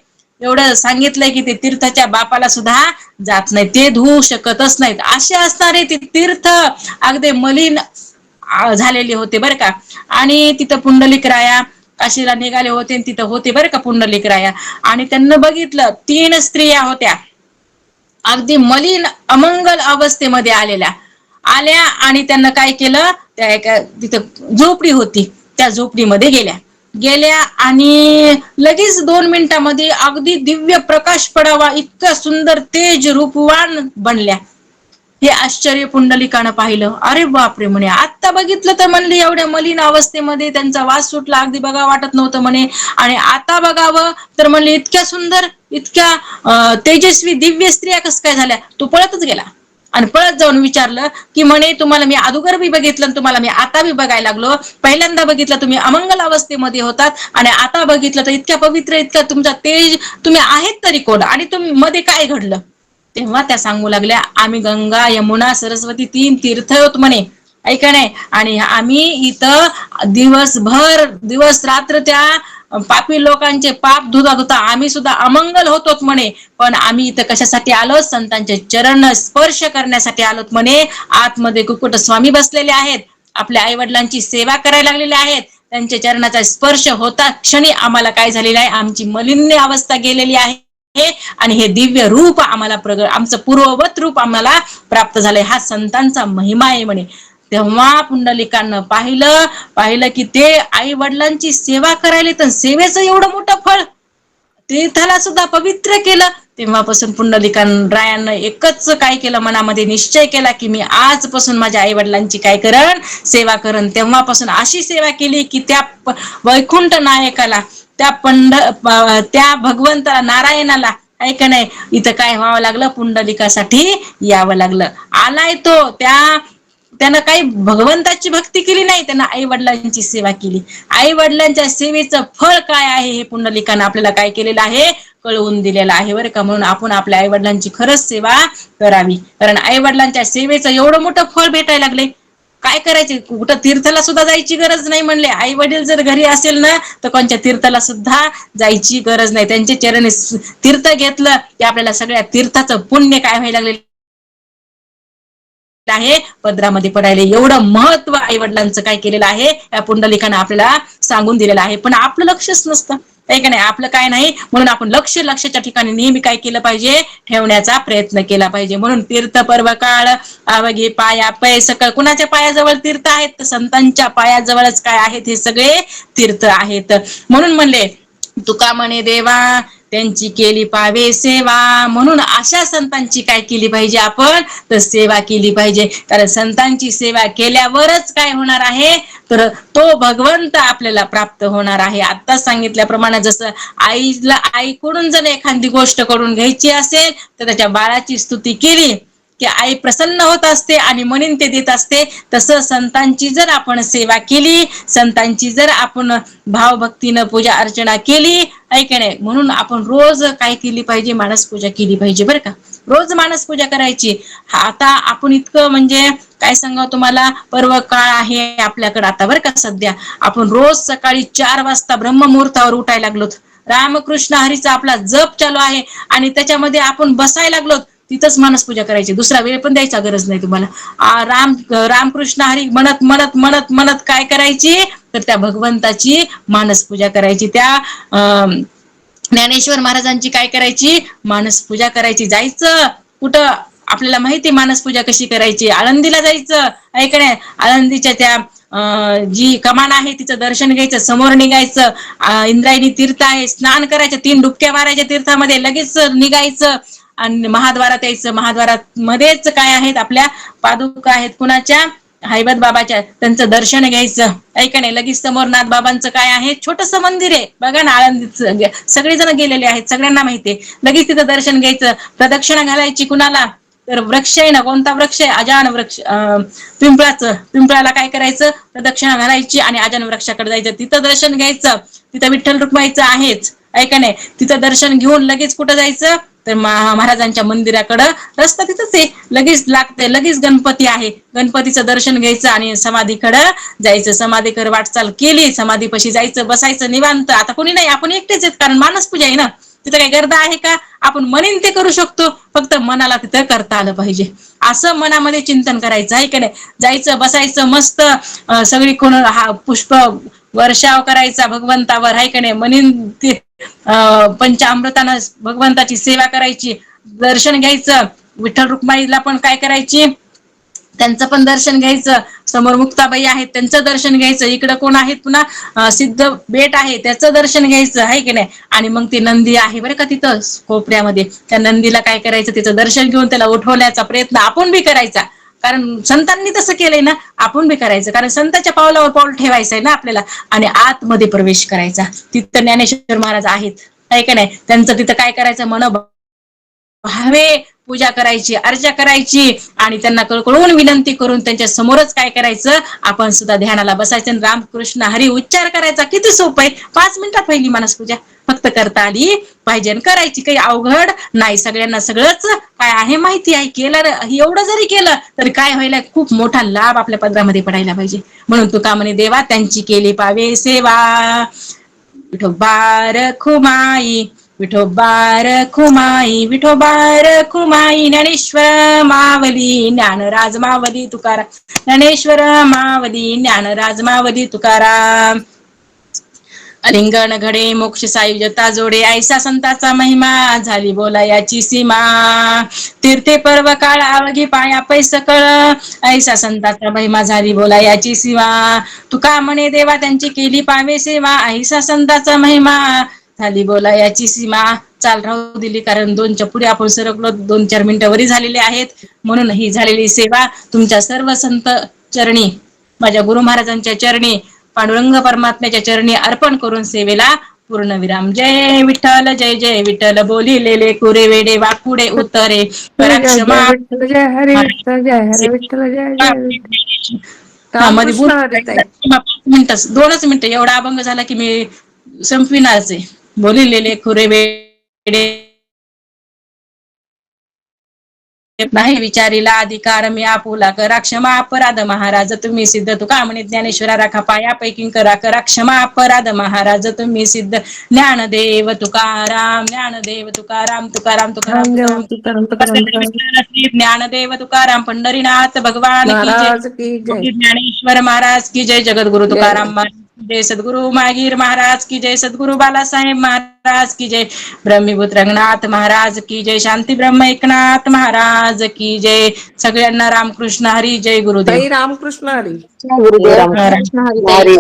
एवढं सांगितलंय की ते तीर्थाच्या बापाला सुद्धा जात नाही, ते धुवू शकतच नाहीत. असे असणारे ते तीर्थ अगदी मलिन झालेले होते बरं का. आणि तिथं पुंडलिकराया काशीला निघाले होते, आणि तिथं होते बरं का पुंडलिकराया. आणि त्यांना बघितलं 3 स्त्रिया होत्या, अगदी मलिन अमंगल अवस्थेमध्ये आल्या. आणि त्यांना काय केलं, त्या एका तिथं झोपडी होती, त्या झोपडीमध्ये गेल्या आणि लगेच 2 मिनिटांमध्ये अगदी दिव्य प्रकाश पडावा इतका सुंदर तेज रूपवान बनल्या. हे आश्चर्य पुंडलिकानं पाहिलं. अरे बापरे म्हणे, आता बघितलं तर म्हणले एवढ्या मलिन अवस्थेमध्ये त्यांचा वास सुटला, अगदी बघा वाटत नव्हतं म्हणे. आणि आता बघावं तर म्हणले इतक्या सुंदर, इतक्या तेजस्वी दिव्य स्त्रिया कसं काय झाल्या. तो पळतच गेला आणि पळत जाऊन विचारलं की म्हणे, तुम्हाला मी अगोदर बी बघितलं, तुम्हाला मी आता बी बघायला लागलो. पहिल्यांदा बघितलं तुम्ही अमंगल अवस्थेमध्ये होतात, आणि आता बघितलं तर इतक्या पवित्र, इतका तुमचा तेज, तुम्ही आहेत तरी कोण, आणि तुम्ही मध्ये काय घडलं. तेव्हा त्या सांगू लागल्या, आम्ही गंगा यमुना सरस्वती 3 तीर्थ होत म्हणे, ऐका नाही. आणि आम्ही इथं दिवस रात्र त्या पापी लोकांचे पाप धुता आम्ही सुद्धा अमंगल होतोत म्हणे. पण आम्ही इथं कशासाठी आलो, संतांचे चरण स्पर्श करण्यासाठी आलोत म्हणे. आतमध्ये कुकुट स्वामी बसलेले आहेत, आपल्या आई वडिलांची सेवा करायला लागलेले आहेत. त्यांच्या चरणाचा स्पर्श होता क्षणी आम्हाला काय झालेलं आहे, आमची मलिन्य अवस्था गेलेली आहे, आणि हे दिव्य रूप आम्हाला आमचं पूर्ववत रूप आम्हाला प्राप्त झालंय. हा संतांचा महिमा आहे म्हणे. तेव्हा पुंडलिकानं पाहिलं की ते आई वडिलांची सेवा करायला, तर सेवेचं एवढं मोठं फळ, तीर्थाला सुद्धा पवित्र केलं. तेव्हापासून रायानं एकच काय केलं, मनामध्ये निश्चय केला की मी आजपासून माझ्या आई वडिलांची काय करण, सेवा करण. तेव्हापासून अशी सेवा केली की त्या वैकुंठ नायकाला, त्या भगवंताला, नारायणाला, ऐक नाही, इथं काय व्हावं लागलं, पुंडलिकासाठी यावं लागलं. आलाय तो, त्यानं काही भगवंताची भक्ती केली नाही, त्यानं आई वडिलांची सेवा केली. आई वडिलांच्या सेवेचं फळ काय आहे हे पुंडलिकानं आपल्याला काय केलेलं आहे, कळवून दिलेलं आहे बरं का. म्हणून आपण आपल्या आई वडिलांची खरंच सेवा करावी, कारण आई वडिलांच्या सेवेचं एवढं मोठं फळ भेटायला लागले. काय करायचे, कुठं तीर्थाला सुद्धा जायची गरज नाही म्हणले. आई वडील जर घरी असेल ना, तर कोणत्या तीर्थाला सुद्धा जायची गरज नाही. त्यांचे चरणी तीर्थ घेतलं की आपल्याला सगळ्या तीर्थाचं पुण्य काय व्हायला लागले आहे, पदरामध्ये पडायला. एवढं महत्व आई वडिलांचं काय केलेलं आहे, या पुंडलिकानं आपल्याला सांगून दिलेलं आहे. पण आपलं लक्षच नसतं, आहे का नाही, आपलं काय नाही. म्हणून आपण लक्षाच्या ठिकाणी नेहमी काय केलं पाहिजे, ठेवण्याचा प्रयत्न केला पाहिजे. म्हणून तीर्थ पर्व काळ अवघे पाया पै सकळ. कुणाच्या पायाजवळ तीर्थ आहेत, तर संतांच्या पायाजवळच काय आहेत, हे सगळे तीर्थ आहेत. म्हणून म्हणले तुका म्हणे देवा, त्यांची केली पावे सेवा. म्हणून अशा संतांची काय केली पाहिजे आपण, तर सेवा केली पाहिजे. कारण संतांची सेवा केल्यावरच काय होणार आहे, तर तो भगवंत आपल्याला प्राप्त होणार आहे. आता सांगितल्याप्रमाणे जसं आईकडून जर एखादी गोष्ट करून घ्यायची असेल तर त्याच्या बाळाची स्तुती केली की आई प्रसन्न होत असते आणि म्हणून ते देत असते. तसं संतांची जर आपण सेवा केली, संतांची जर आपण भावभक्तीनं पूजा अर्चना केली, ऐका नाही, म्हणून आपण रोज काय केली पाहिजे, मानसपूजा केली पाहिजे बरं का. रोज मानसपूजा करायची. आता आपण इतकं म्हणजे काय सांगावं तुम्हाला, पर्व काळ आहे आपल्याकडे आता बरं का. सध्या आपण रोज सकाळी 4 वाजता ब्रह्ममुहूर्तावर उठायला लागलोत. रामकृष्ण हरीचा आपला जप चालू आहे आणि त्याच्यामध्ये आपण बसायला लागलोत, तिथंच मानसपूजा करायची. दुसरा वेळ पण द्यायचा गरज नाही तुम्हाला. रामकृष्ण हरी म्हणत म्हणत म्हणत म्हणत काय करायची, तर त्या भगवंताची मानसपूजा करायची. त्या ज्ञानेश्वर महाराजांची काय करायची, मानसपूजा करायची. जायचं कुठं, आपल्याला माहिती मानसपूजा कशी करायची, आळंदीला जायचं. ऐकणे, आळंदीच्या त्या जी कमान आहे तिचं दर्शन घ्यायचं, समोर निघायचं. इंद्रायणी तीर्थ आहे, स्नान करायचं, 3 डुबक्या मारायच्या तीर्थामध्ये, लगेच निघायचं आणि महाद्वारात यायचं. महाद्वारात मध्येच काय आहेत, आपल्या पादुका आहेत कुणाच्या, हैबत बाबाच्या, त्यांचं दर्शन घ्यायचं. ऐका नाही, लगेच समोर नाथ बाबांचं काय आहे, छोटस मंदिर आहे बघा ना, आळंदीत सगळेजण गेलेले आहेत, सगळ्यांना माहितीये. लगेच तिथं दर्शन घ्यायचं. प्रदक्षिणा घालायची कुणाला, तर वृक्ष आहे ना, कोणता वृक्ष आहे, अजान वृक्ष, पिंपळाला काय करायचं, प्रदक्षिणा घालायची आणि अजान वृक्षाकडे जायचं, तिथं दर्शन घ्यायचं. तिथं विठ्ठल रुक्माईचं आहेच, ऐका नाही, तिथं दर्शन घेऊन लगेच कुठं जायचं, तर महाराजांच्या मंदिराकडं, रस्ता तिथंच आहे, लगेच लागते, लगेच गणपती आहे, गणपतीचं दर्शन घ्यायचं आणि समाधीकडं जायचं. समाधीकडे वाटचाल केली, समाधीपाशी जायचं, बसायचं निवांत. आता कोणी नाही, आपण एकटेच आहेत, कारण मानसपूजा आहे ना, तिथं काही गर्दा आहे का, आपण म्हणेन ते करू शकतो, फक्त मनाला तिथं करता आलं पाहिजे. असं मनामध्ये चिंतन करायचं आहे की नाही. जायचं, बसायचं, मस्त सगळी कोण पुष्प वर्षाव करायचा भगवंतावर, आहे की नाही. म्हणून ते पंचामृतानं भगवंताची सेवा करायची, दर्शन घ्यायचं. विठ्ठल रुक्माईला पण काय करायची, त्यांचं पण दर्शन घ्यायचं. समोर मुक्ताबाई आहेत, त्यांचं दर्शन घ्यायचं. इकडं कोण आहेत, पुन्हा सिद्ध बेट आहे, त्याचं दर्शन घ्यायचं, आहे की नाही. आणि मग ती नंदी आहे बरं का तिथं कोपऱ्यामध्ये, त्या नंदीला काय करायचं, तिचं दर्शन घेऊन त्याला उठवण्याचा प्रयत्न आपण बी करायचा. कारण संतांनी तसं केलंय ना, आपण बी करायचं. कारण संतांच्या पावलावर पाऊल ठेवायचंय ना आपल्याला, आणि आतमध्ये प्रवेश करायचा. तिथं ज्ञानेश्वर महाराज आहेत, आहे की नाही. त्यांचं तिथं काय करायचं, भावे पूजा करायची, अर्चा करायची आणि त्यांना कळकळून विनंती करून त्यांच्या समोरच काय करायचं, आपण सुद्धा ध्यानाला बसायचं. रामकृष्ण हरी उच्चार करायचा. किती सोपं आहे, 5 मिनिटात पहिली मानसपूजा फक्त करता आली पाहिजे, करायची काही अवघड नाही. सगळ्यांना सगळंच काय आहे माहिती आहे. केलं, एवढं जरी केलं तरी काय व्हायला, खूप मोठा लाभ आपल्या पदरामध्ये पडायला पाहिजे. म्हणून तुका म्हणे, देवा त्यांची केली पावे सेवा. विठोबार खुमाई, विठोबार खुमाई, विठोबार खुमाई. ज्ञानेश्वर मावली, ज्ञानराज मावली तुकाराम. ज्ञानेश्वर मावली, ज्ञानराज मावली तुकाराम. अलिंगण घडे मोक्ष सायुजता जोडे, ऐसा संताचा महिमा झाली बोला याची सीमा. तीर्थे पर्व काळ अवघी पाया पैसकळ, ऐसा संताचा महिमा झाली बोला याची सीमा. तुका म्हणे, देवा त्यांची केली पावे सेवा. ऐसा संताचा महिमा झाली बोला याची सीमा. चाल राहू दिली, कारण 2च्या पुढे आपण सरकलो, 2-4 मिनिटं वरी झालेली आहेत. म्हणून ही झालेली सेवा तुमच्या सर्व संत चरणी, माझ्या गुरु महाराजांच्या चरणी, पांडुरंग परमात्म्याच्या चरणी अर्पण करून सेवेला पूर्णविराम. जय विठ्ठल, जय जय विठ्ठल. बोलिलेले कुरे वेडे वाकुडे उतरे, क्षमा. जय हरे विठ्ठल, जय हरे विठ्ठल, जय जय विठ्ठल. मध्ये रामकृष्ण हरी ताई. 5 मिनिटं, 2च मिनिटं, एवढा अभंग झाला की मी संपविणारच आहे. बोलिलेले कुरे वेडे नाही विचारीला अधिकार मी आपुला, करा क्षमा अपराध महाराज तुम्ही सिद्ध. तुका म्हणे, ज्ञानेश्वरा राखा पायापैकी करा, करा क्षमा अपराध महाराज तुम्ही सिद्ध. ज्ञानदेव तुकाराम, ज्ञानदेव तुकाराम, तुकाराम तुकाराम तुकाराम. ज्ञानदेव तुकाराम, पंढरीनाथ भगवान की महाराज की जय. जय. ज्ञानेश्वर महाराज की जय. जगद्गुरु तुकाराम महाराज जय. सद्गुरु मागीर महाराज की जय. सद्गुरु बालासाहेब महाराज की जय. ब्रह्मीभूत रंगनाथ महाराज की जय. शांती ब्रह्म एकनाथ महाराज की जय. सगळ्यांना रामकृष्ण हरी. जय गुरुदेव. ताई रामकृष्ण हरी. गुरुदेव रामकृष्ण हरी ताई.